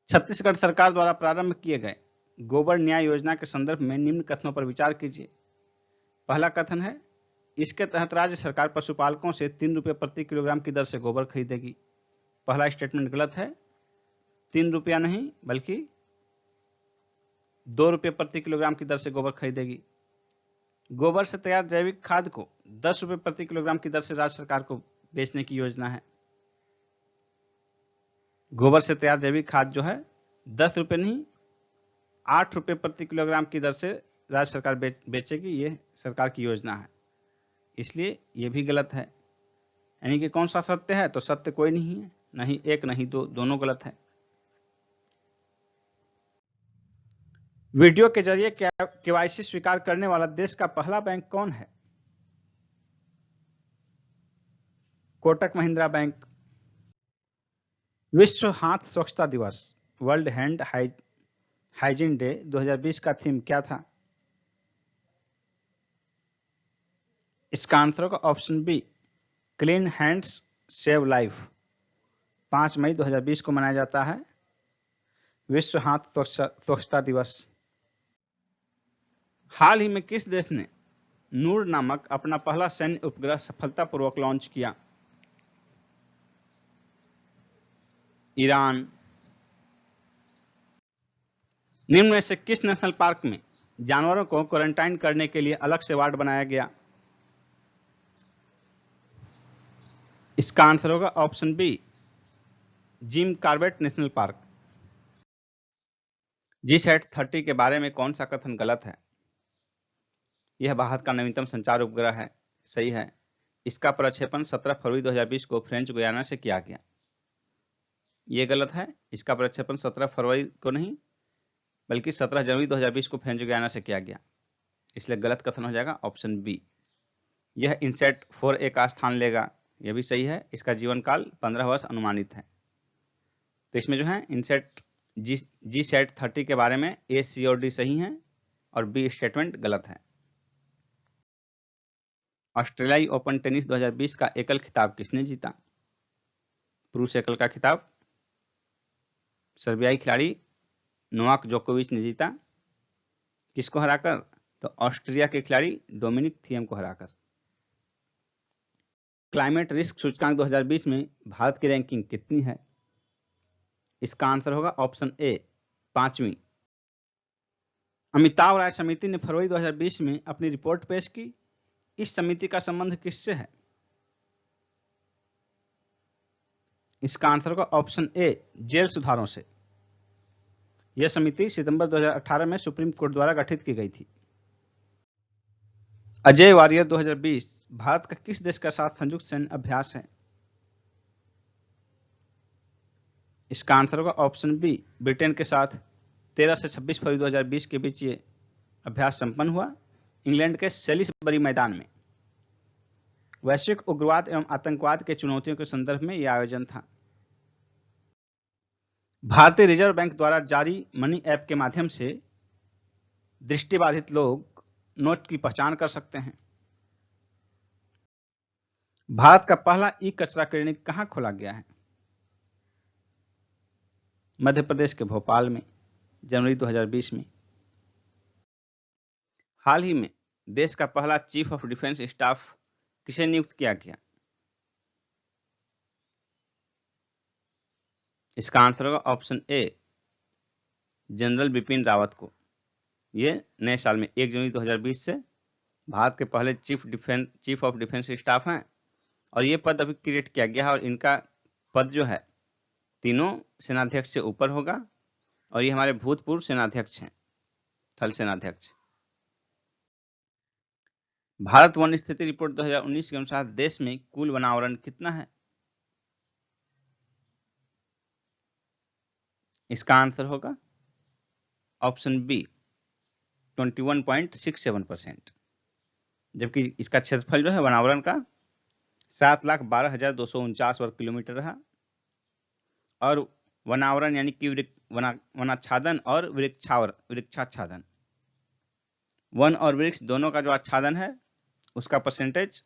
छत्तीसगढ़ सरकार द्वारा प्रारंभ किए गए गोबर न्याय योजना के संदर्भ में निम्न कथनों पर विचार कीजिए। पहला कथन है, इसके तहत राज्य सरकार पशुपालकों से 3 रुपये प्रति किलोग्राम की दर से गोबर खरीदेगी। पहला स्टेटमेंट गलत है। 3 रुपया नहीं बल्कि 2 रुपये प्रति किलोग्राम की दर से गोबर खरीदेगी। गोबर से तैयार जैविक खाद को 10 रुपये प्रति किलोग्राम की दर से राज्य सरकार को बेचने की योजना है। गोबर से तैयार जैविक खाद जो है 10 रुपये नहीं 8 रुपये प्रति किलोग्राम की दर से राज्य सरकार बेचेगी, ये सरकार की योजना है, इसलिए ये भी गलत है। यानी कि कौन सा सत्य है? तो सत्य कोई नहीं है, नहीं एक नहीं दो, दोनों गलत है। वीडियो के जरिए केवाईसी स्वीकार करने वाला देश का पहला बैंक कौन है? कोटक महिंद्रा बैंक। विश्व हाथ स्वच्छता दिवस, वर्ल्ड हैंड हाइजीन डे 2020 का थीम क्या था? इसका आंसर होगा option B, clean hands save life. 5 मई 2020 को मनाया जाता है विश्व हाथ स्वच्छता दिवस। हाल ही में किस देश ने नूर नामक अपना पहला सैन्य उपग्रह सफलतापूर्वक लॉन्च किया? ईरान। निम्न में से किस नेशनल पार्क में जानवरों को क्वारंटाइन करने के लिए अलग से वार्ड बनाया गया? इसका आंसर होगा option B, Jim Corbett national park. GSAT-30 के बारे में कौन सा कथन गलत है? यह भारत का नवीनतम संचार उपग्रह है, सही है। इसका प्रक्षेपण 17 फरवरी 2020 को फ्रेंच गुयाना से किया गया। यह गलत है। इसका प्रक्षेपण 17 फरवरी को नहीं बल्कि 17 जनवरी 2020 को फ्रेंच गुयाना से किया गया, इसलिए गलत कथन हो जाएगा ऑप्शन बी। यह इनसेट 4A का स्थान लेगा, यह भी सही है। इसका जीवन काल 15 वर्ष अनुमानित है। तो इसमें जो है इनसेट GSAT-30 के बारे में A, C और D सही है और B स्टेटमेंट गलत है। ऑस्ट्रेलियाई ओपन टेनिस 2020 का एकल खिताब किसने जीता? पुरुष एकल का खिताब सर्बियाई खिलाड़ी नोवाक जोकोविच ने जीता। किसको हराकर? तो ऑस्ट्रिया के खिलाड़ी डोमिनिक थिएम को हराकर। क्लाइमेट रिस्क सूचकांक 2020 में भारत की रैंकिंग कितनी है? इसका आंसर होगा ऑप्शन ए, 5वीं। अमिताभ राय समिति ने फरवरी 2020 में अपनी रिपोर्ट पेश की। इस समिति का संबंध किससे है? इसका आंसर होगा ऑप्शन ए, जेल सुधारों से। यह समिति सितंबर 2018 में सुप्रीम कोर्ट द्वारा गठित की गई थी। अजय वॉरियर 2020 भारत का किस देश के साथ संयुक्त सैन्य अभ्यास है? इसका आंसर होगा ऑप्शन बी, ब्रिटेन के साथ 13 से 26 फरवरी 2020 के बीच ये अभ्यास संपन्न हुआ, इंग्लैंड के सेलिसबरी मैदान में। वैश्विक उग्रवाद एवं आतंकवाद के चुनौतियों के संदर्भ में यह आयोजन था। भारतीय रिजर्व बैंक द्वारा जारी मनी ऐप के माध्यम से दृष्टिबाधित लोग नोट की पहचान कर सकते हैं। भारत का पहला ई कचरा क्लिनिक कहां खोला गया है? मध्य प्रदेश के भोपाल में, जनवरी 2020 में। हाल ही में देश का पहला चीफ ऑफ डिफेंस स्टाफ किसे नियुक्त किया गया? इसका आंसर होगा option A, general Bipin Rawat को। ये नए साल में 1 जनवरी 2020 से भारत के पहले चीफ ऑफ डिफेंस स्टाफ हैं और ये पद अभी क्रिएट किया गया है और इनका पद जो है तीनों सेनाध्यक्ष से ऊपर होगा और ये हमारे भूतपूर्व सेनाध्यक्ष हैं, थल सेनाध्यक्ष। भारत वन स्थिति रिपोर्ट 2019 के अनुसार देश में कुल वनावरण कितना है? इसका आंसर होगा ऑप्शन बी, 21.67%, जबकि इसका क्षेत्रफल जो है वनावरण का 7,12,249 वर्ग किलोमीटर रहा और वनावरण यानी वनाच्छादन और वृक्षाच्छादन। वन और वृक्ष दोनों का जो आच्छादन है उसका परसेंटेज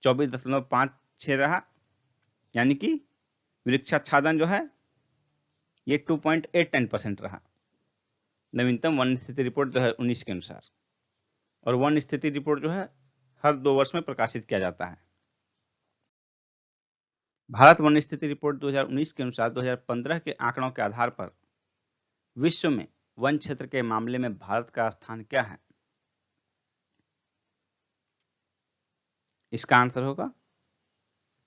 24.56 रहा, यानी कि वृक्षाच्छादन जो है ये 2.89% रहा नवीनतम वन स्थिति रिपोर्ट 2019 के अनुसार। और वन स्थिति रिपोर्ट जो है हर 2 वर्ष में प्रकाशित किया जाता है। भारत वन स्थिति रिपोर्ट 2019 के अनुसार 2015 के आंकड़ों के आधार पर विश्व में वन क्षेत्र के मामले में भारत का स्थान क्या है? इसका आंसर होगा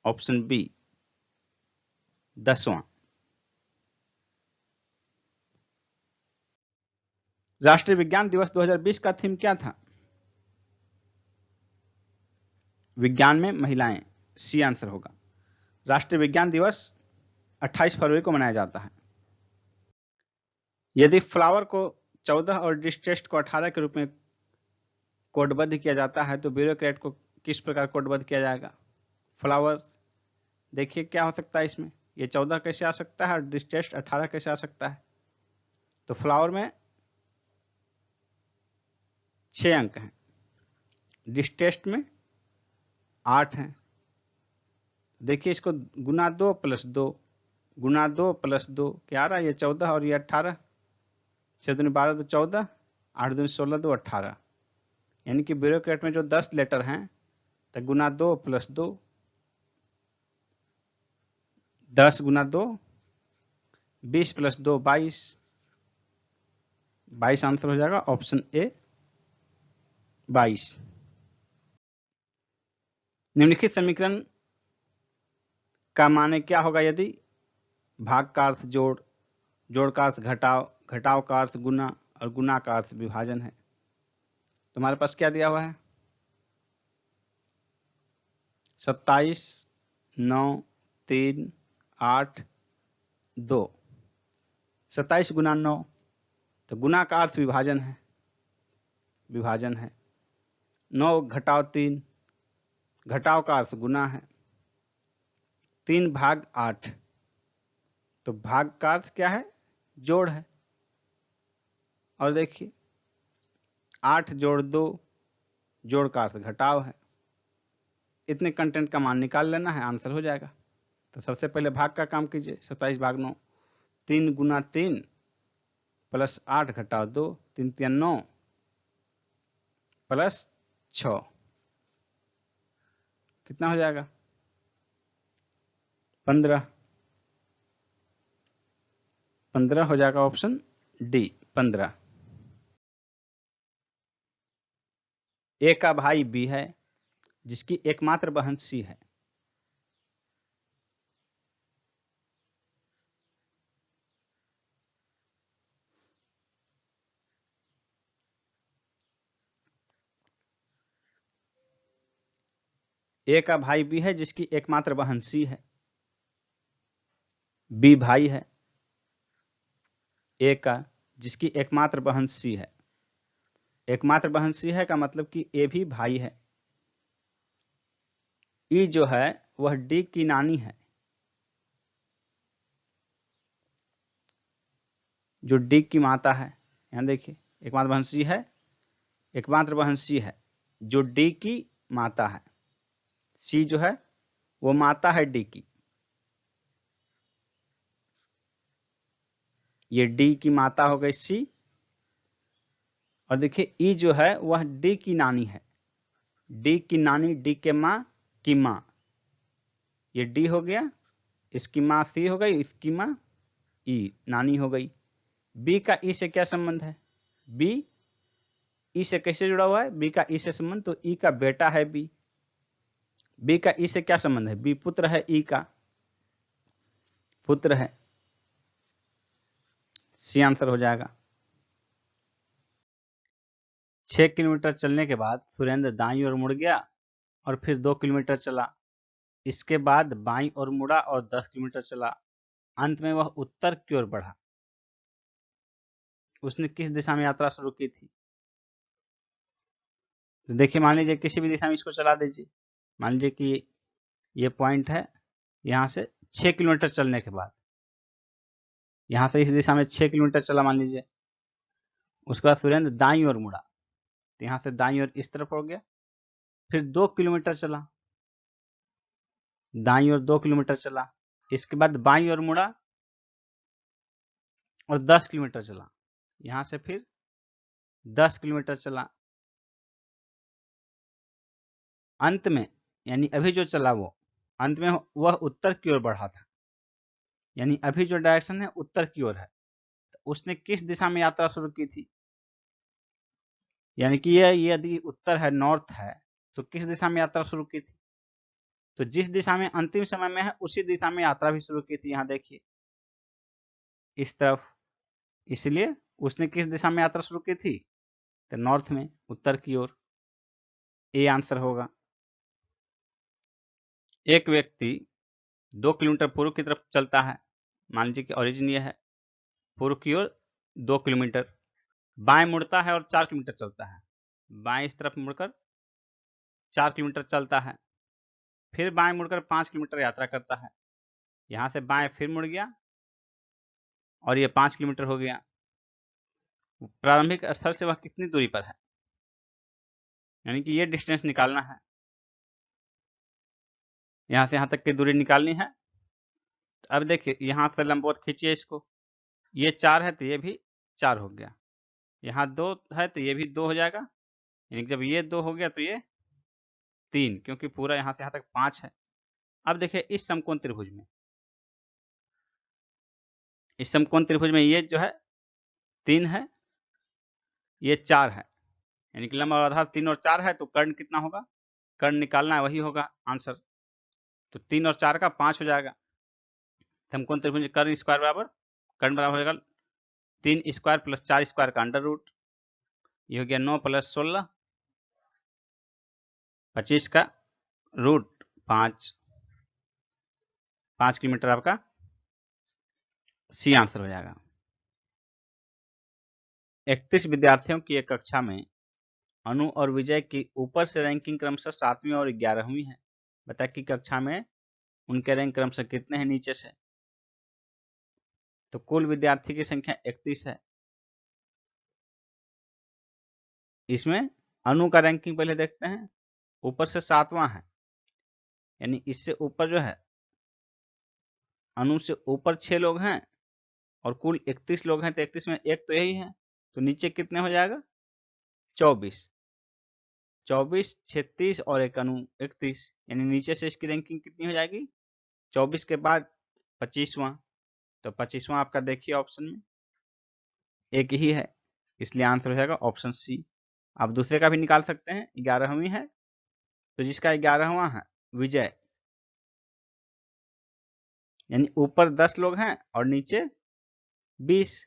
ऑप्शन बी 10वां। राष्ट्रीय विज्ञान दिवस 2020 का थीम क्या था? विज्ञान में महिलाएं, सी आंसर होगा। राष्ट्रीय विज्ञान दिवस 28 फरवरी को मनाया जाता है। यदि फ्लावर को 14 और डिस्टेस्ट को 18 के रूप में कोडबद्ध किया जाता है तो ब्यूरोक्रेट को किस प्रकार कोडबद्ध किया जाएगा? फ्लावर देखिए क्या हो सकता है इसमें, ये 14 कैसे आ सकता है और डिस्टेस्ट 18 कैसे आ सकता है? तो फ्लावर में 6 अंक हैं, डिस्टेस्ट में 8 हैं। देखिए इसको गुना 2 + 2 गुना 2 + 2 क्या आ रहा है? ये 14 और ये 18, 6 दूनी 12 तो 14, 8 दूनी 16 2 18, यानी कि ब्यूरोक्रेट में जो 10 लेटर हैं तो गुना 2 + 2 10 गुना 2 20 + 2 22, 22 आंसर हो जाएगा ऑप्शन ए 22। निम्नलिखित समीकरण का माने क्या होगा यदि भाग का अर्थ जोड़, जोड़ का अर्थ घटाव, घटाव का अर्थ गुना और गुना का अर्थ विभाजन है? तुम्हारे पास क्या दिया हुआ है? 27 9 3 8 2, 27 गुना 9, तो गुना का अर्थ विभाजन है, विभाजन है। 9 घटाव 3, घटाव का अर्थ गुना है। 3 भाग 8, तो भाग का अर्थ क्या है? जोड़ है। और देखिए 8 जोड़ 2, जोड़ का अर्थ घटाव है। इतने कंटेंट का मान निकाल लेना है, आंसर हो जाएगा। तो सबसे पहले भाग का काम कीजिए। 27 भाग 9, 3 गुना 3 + 8 घटाव 2, 3 3 9 + 6, कितना हो जाएगा? 15, 15 हो जाएगा ऑप्शन डी 15। ए का भाई बी है जिसकी एकमात्र बहन सी है। ए का भाई बी है जिसकी एकमात्र बहन सी है। बी भाई है ए का जिसकी एकमात्र बहन सी है। एकमात्र बहन सी है का मतलब कि ए भी भाई है। ई जो है वह डी की नानी है, जो डी की माता है। यहां देखिए एकमात्र बहन सी है, एकमात्र बहन सी है जो डी की माता है। सी जो है वो माता है डी की, ये डी की माता हो गई सी। और देखिए ई जो है वह डी की नानी है, डी की नानी डी के माँ की माँ, ये डी हो गया, इसकी माँ सी हो गई, इसकी माँ ई नानी हो गई। बी का ई से क्या संबंध है? बी ई से कैसे जुड़ा हुआ है? बी का ई से संबंध, तो ई का बेटा है बी। बी का ई से क्या संबंध है? बी पुत्र है, ई का पुत्र है। सी आंसर हो जाएगा। 6 किलोमीटर चलने के बाद सुरेंद्र दाईं ओर मुड़ गया और फिर 2 किलोमीटर चला। इसके बाद बाईं ओर मुड़ा और 10 किलोमीटर चला। अंत में वह उत्तर की ओर बढ़ा। उसने किस दिशा में यात्रा शुरू की थी? तो देखिए मान लीजिए किसी भी दिशा में इसको चला दीजिए। मान लीजिए कि ये पॉइंट है, यहां से 6 किलोमीटर चलने के बाद यहाँ से इस दिशा में 6 किलोमीटर चला मान लीजिए। उसके बाद सुरेंद्र दाईं ओर मुड़ा, तो यहाँ से दाईं ओर इस तरफ हो गया। फिर 2 किलोमीटर चला, दाईं ओर 2 किलोमीटर चला। इसके बाद बाईं ओर मुड़ा और 10 किलोमीटर चला। यहाँ से फिर 10 किलोमीटर चला। अंत में यानी अभी जो चला वो अंत में वह उत्तर की ओर बढ़ा था, यानी अभी जो डायरेक्शन है उत्तर की ओर है। तो उसने किस दिशा में यात्रा शुरू की थी, यानी कि यह यदि उत्तर है, नॉर्थ है, तो किस दिशा में यात्रा शुरू की थी? तो जिस दिशा में अंतिम समय में है उसी दिशा में यात्रा भी शुरू की थी। यहाँ देखिए इस तरफ, इसलिए उसने किस दिशा में यात्रा शुरू की थी? तो नॉर्थ में, उत्तर की ओर। ए आंसर होगा। एक व्यक्ति 2 किलोमीटर पूर्व की तरफ चलता है, मान लीजिए कि ओरिजिन ये है, पूर्व की ओर 2 किलोमीटर, बाएं मुड़ता है और 4 किलोमीटर चलता है। बाएं इस तरफ मुड़कर 4 किलोमीटर चलता है, फिर बाएं मुड़कर 5 किलोमीटर यात्रा करता है। यहाँ से बाएं फिर मुड़ गया और ये 5 किलोमीटर हो गया। प्रारंभिक स्थल से वह कितनी दूरी पर है, यानी कि ये डिस्टेंस निकालना है। यहाँ से यहाँ तक की दूरी निकालनी है। तो अब देखिए यहाँ से लंबवत खींचिए इसको, ये 4 है तो ये भी 4 हो गया, यहाँ 2 है तो ये भी 2 हो जाएगा, यानी जब ये 2 हो गया तो ये 3, क्योंकि पूरा यहाँ से यहाँ तक 5 है। अब देखिए इस समकोण त्रिभुज में, इस समकोण त्रिभुज में ये जो है 3 है, ये 4 है, यानी कि लंब और आधार 3 और 4 है, तो कर्ण कितना होगा? कर्ण निकालना है, वही होगा आंसर। तो 3 और 4 का 5 हो जाएगा। समकोण त्रिभुज कर्ण स्क्वायर बराबर कर्ण बराबर होगा 3 स्क्वायर प्लस 4 स्क्वायर का अंडर रूट, ये हो गया 9 प्लस 16 25 का रूट 5 किलोमीटर आपका सी आंसर हो जाएगा। 31 विद्यार्थियों की एक कक्षा में अनु और विजय की ऊपर से रैंकिंग क्रमशः 7वीं और 11वीं है। बता कि कक्षा में उनके रैंक क्रमशः कितने हैं नीचे से? तो कुल विद्यार्थी की संख्या 31 है। इसमें अनु का रैंकिंग पहले देखते हैं, ऊपर से 7वां है, यानी इससे ऊपर जो है अनु से ऊपर 6 लोग हैं और कुल 31 लोग हैं, तो 31 में एक तो यही है, तो नीचे कितने हो जाएगा? 24, 36 और एक अनु 31, यानी नीचे से इसकी रैंकिंग कितनी हो जाएगी? 24 के बाद 25वां, तो 25वां आपका देखिए ऑप्शन में एक ही है, इसलिए आंसर हो जाएगा ऑप्शन सी। आप दूसरे का भी निकाल सकते हैं, 11वीं है, तो जिसका 11वां है विजय, यानी ऊपर 10 लोग हैं और नीचे 20,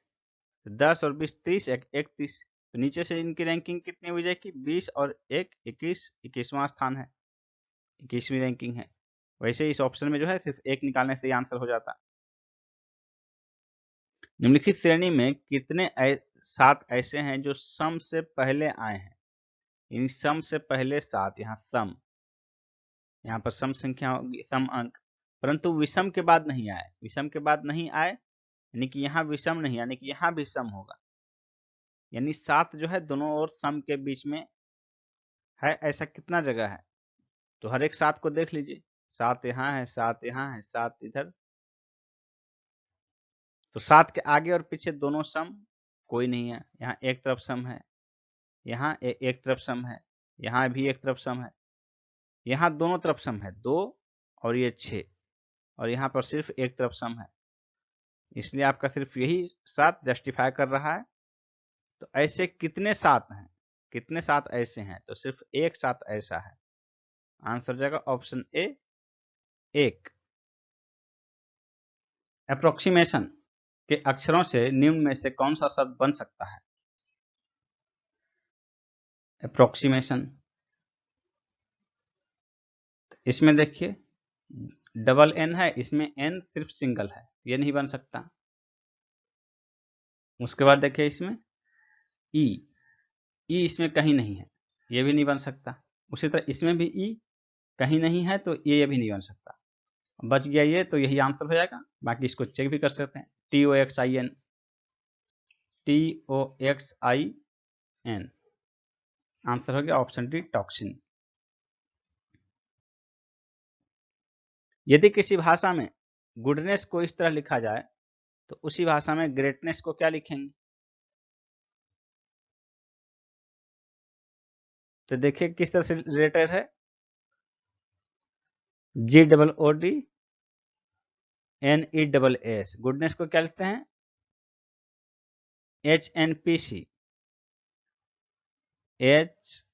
10 और 20 30, 31, तो नीचे से इनकी रैंकिंग कितनी विजय की? 20 और 1 21, 21वां स्थान है, 21वीं रैंकिंग है। वैसे इस ऑप्शन में जो है सिर्फ एक निकालने से ही आंसर हो जाता। निम्नलिखित श्रेणी में कितने 7 ऐसे हैं जो सम से पहले आए हैं? इन सम से पहले 7, यहाँ सम, यहाँ पर सम संख्या होगी, सम अंक, परंतु विषम के बाद नहीं आए। विषम के बाद नहीं आए यानी कि यहाँ विषम नहीं, यानी कि यहाँ भी सम होगा, यानी 7 जो है दोनों ओर सम के बीच में है। ऐसा कितना जगह है? तो हर एक 7 को देख लीजिए, 7 यहाँ है, 7 यहाँ है, 7 इधर, तो 7 के आगे और पीछे दोनों सम कोई नहीं है। यहाँ एक तरफ सम है, यहाँ एक तरफ सम है, यहाँ भी एक तरफ सम है, यहाँ दोनों तरफ सम है 2 और ये 6, और यहाँ पर सिर्फ एक तरफ सम है, इसलिए आपका सिर्फ यही 7 जस्टिफाई कर रहा है। तो ऐसे कितने 7 हैं? कितने 7 ऐसे हैं? तो सिर्फ एक 7 ऐसा है, आंसर जाएगा ऑप्शन ए 1। अप्रोक्सीमेशन के अक्षरों से निम्न में से कौन सा शब्द बन सकता है? अप्रोक्सीमेशन, इसमें देखिए डबल एन है, इसमें एन सिर्फ सिंगल है, ये नहीं बन सकता। उसके बाद देखिए इसमें ई, ई इसमें कहीं नहीं है, ये भी नहीं बन सकता। उसी तरह इसमें भी ई कहीं नहीं है, तो ये भी नहीं बन सकता। बच गया ये, तो यही आंसर हो जाएगा। बाकी इसको चेक भी कर सकते हैं। TOXIN, TOXIN। आंसर हो गया ऑप्शन डी, टॉक्सिन। यदि किसी भाषा में गुडनेस को इस तरह लिखा जाए तो उसी भाषा में ग्रेटनेस को क्या लिखेंगे? तो देखिए किस तरह से रिलेटेड है। GOODNESS, गुडनेस को क्या लिखते हैं? HNPC, HNPC,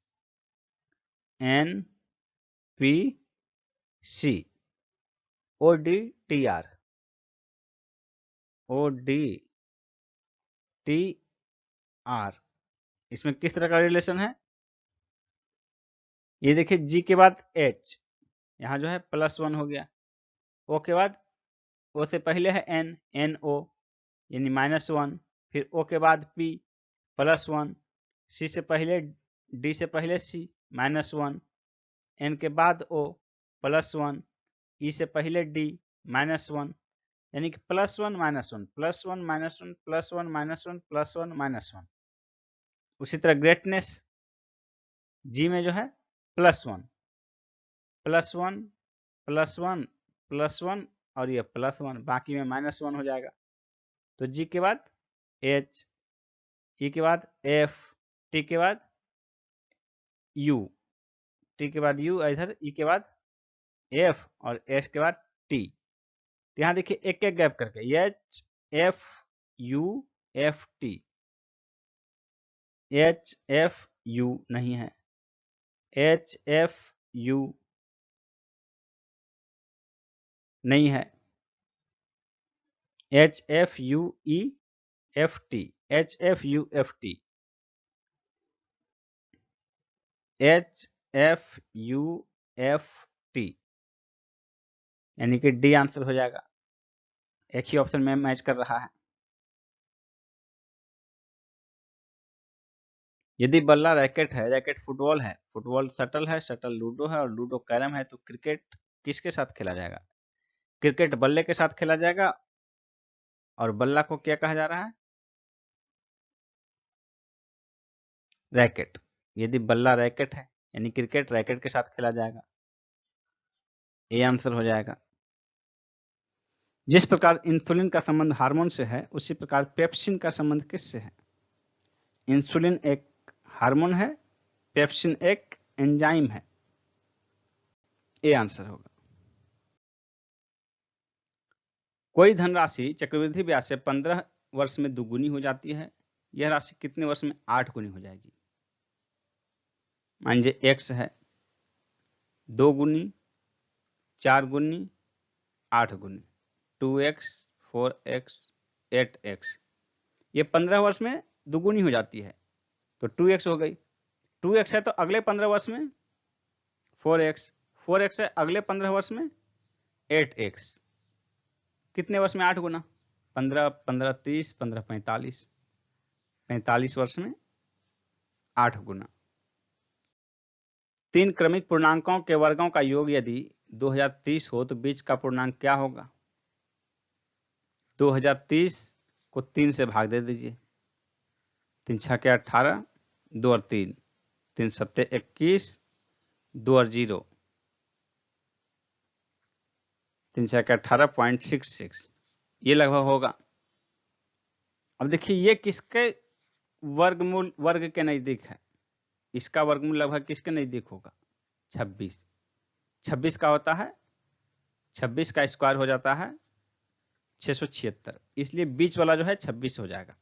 ODTR, ODTR। इसमें किस तरह का रिलेशन है? ये देखिए G के बाद H, यहाँ जो है +1 हो गया। O के बाद, O से पहले है N, NO यानी -1, फिर O के बाद P +1, C से पहले, D से पहले C -1, N के बाद O +1, E से पहले D -1, यानी कि +1 -1 +1 -1 +1 -1 +1 -1। उसी तरह ग्रेटनेस G में जो है +1 +1 +1 +1 और ये +1, बाकी में -1 हो जाएगा। तो G के बाद H, E के बाद F, T के बाद U, T के बाद U, इधर E के बाद F और F के बाद T। तो यहाँ देखिए एक एक गैप करके H F U F T, H F U नहीं है, H F U नहीं है, H F U E F T, H F U F T, H F U F T, यानी कि डी आंसर हो जाएगा। एक ही ऑप्शन में मैच कर रहा है। यदि बल्ला रैकेट है, रैकेट फुटबॉल है, फुटबॉल शटल है, शटल लूडो है और लूडो कैरम है, तो क्रिकेट किसके साथ खेला जाएगा? क्रिकेट बल्ले के साथ खेला जाएगा और बल्ला को क्या कहा जा रहा है? रैकेट। यदि बल्ला रैकेट है यानी क्रिकेट रैकेट के साथ खेला जाएगा, ये आंसर हो जाएगा। जिस प्रकार इंसुलिन का संबंध हार्मोन से है, उसी प्रकार पेप्सिन का संबंध किससे है? इंसुलिन एक हार्मोन है, पेप्सिन एक एंजाइम है, ये आंसर होगा। कोई धनराशि चक्रवृद्धि ब्याज से 15 वर्ष में दुगुनी हो जाती है, यह राशि कितने वर्ष में 8 गुनी हो जाएगी? मान लीजिए x है, 2 गुनी, 4 गुनी, 8 गुनी, 2x, 4x, 8x, ये 15 वर्ष में दुगुनी हो जाती है, तो 2x हो गई। 2x है तो अगले 15 वर्ष में 4x, 4x है अगले 15 वर्ष में 8x, कितने वर्ष में 8 गुना? 15, 15, 30, 15, 45, 45 वर्ष में 8 गुना। 3 क्रमिक पूर्णांकों के वर्गों का योग यदि 2030 हो तो बीच का पूर्णांक क्या होगा? 2030 को 3 से भाग दे दीजिए, 3 छः के 18, 2 और 3, 3 सत्ते 21, 2 और 0, 3 छः के 18.66, ये लगभग होगा। अब देखिए ये किसके वर्गमूल वर्ग के नजदीक है? इसका वर्गमूल लगभग किसके नजदीक होगा? 26। 26 का होता है, 26 का स्क्वायर हो जाता है 676, इसलिए बीच वाला जो है 26 हो जाएगा,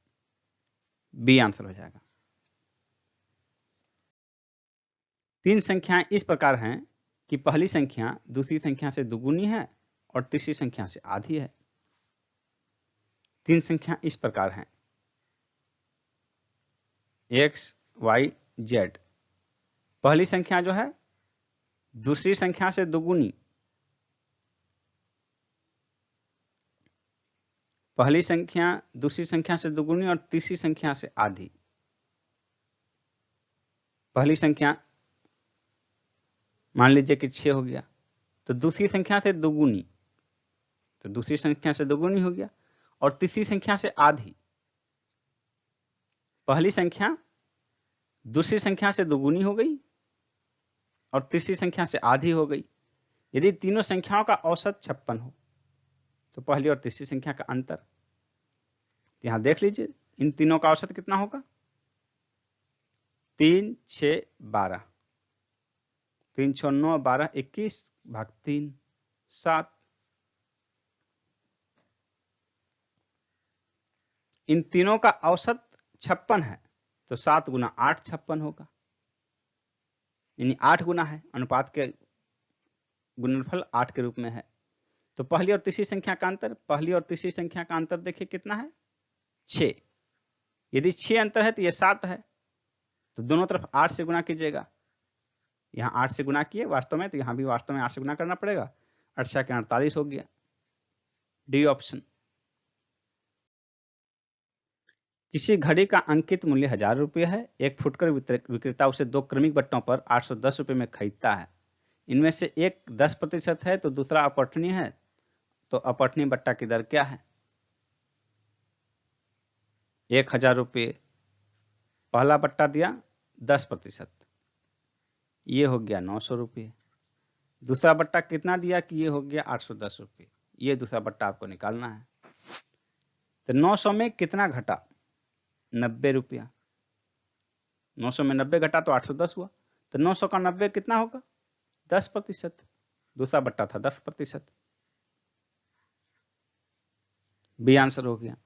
बी आंसर हो जाएगा। 3 संख्याएं इस प्रकार हैं कि पहली संख्या दूसरी संख्या से दुगुनी है और तीसरी संख्या से आधी है। 3 संख्या इस प्रकार हैं x, y, z। पहली संख्या जो है दूसरी संख्या से दुगुनी, पहली संख्या दूसरी संख्या से दुगुनी और तीसरी संख्या से आधी। पहली संख्या मान लीजिए कि 6 हो गया, तो दूसरी संख्या से दुगुनी, तो दूसरी संख्या से दुगुनी हो गया, और तीसरी संख्या से आधी। पहली संख्या दूसरी संख्या से दोगुनी हो गई और तीसरी संख्या से आधी हो गई। यदि तीनों संख्याओं का औसत 56 हो तो पहली और तीसरी संख्या का अंतर, यहां देख लीजिए इन तीनों का औसत कितना होगा, 3, 6, 12, 3, 6, 9, 12, 21 भाग 3, 7। इन तीनों का औसत 56 है तो 7 गुना 8 56 होगा, यानी 8 गुना है, अनुपात के गुणनफल 8 के रूप में है। तो पहली और तीसरी संख्या का अंतर, पहली और तीसरी संख्या का अंतर देखिए कितना है, 6। यदि 6 अंतर है तो ये 7 है, तो दोनों तरफ 8 से गुना कीजिएगा। यहां 8 से गुना किए वास्तव में, तो यहां भी वास्तव में 8 से गुना करना पड़ेगा। 8 6 के 48 हो गया, डी ऑप्शन। किसी घड़ी का अंकित मूल्य 1000 रुपये है। एक फुटकर विक्रेता उसे 2 क्रमिक बट्टों पर 810 रुपये में खरीदता है। इनमें से एक 10% है तो दूसरा अपठनीय है, तो अपठनीय बट्टा की दर क्या है। 1000 रुपये, पहला बट्टा दिया 10%, ये हो गया 900 रुपये। दूसरा बट्टा कितना दिया कि ये हो गया 810 रुपये। ये दूसरा बट्टा आपको निकालना है। तो 900 में कितना घटा, 90 रुपया। 900 में 90 घटा तो 810 हुआ। तो 900 का 90 कितना होगा, 10%। दूसरा बट्टा था 10%, बी आंसर हो गया।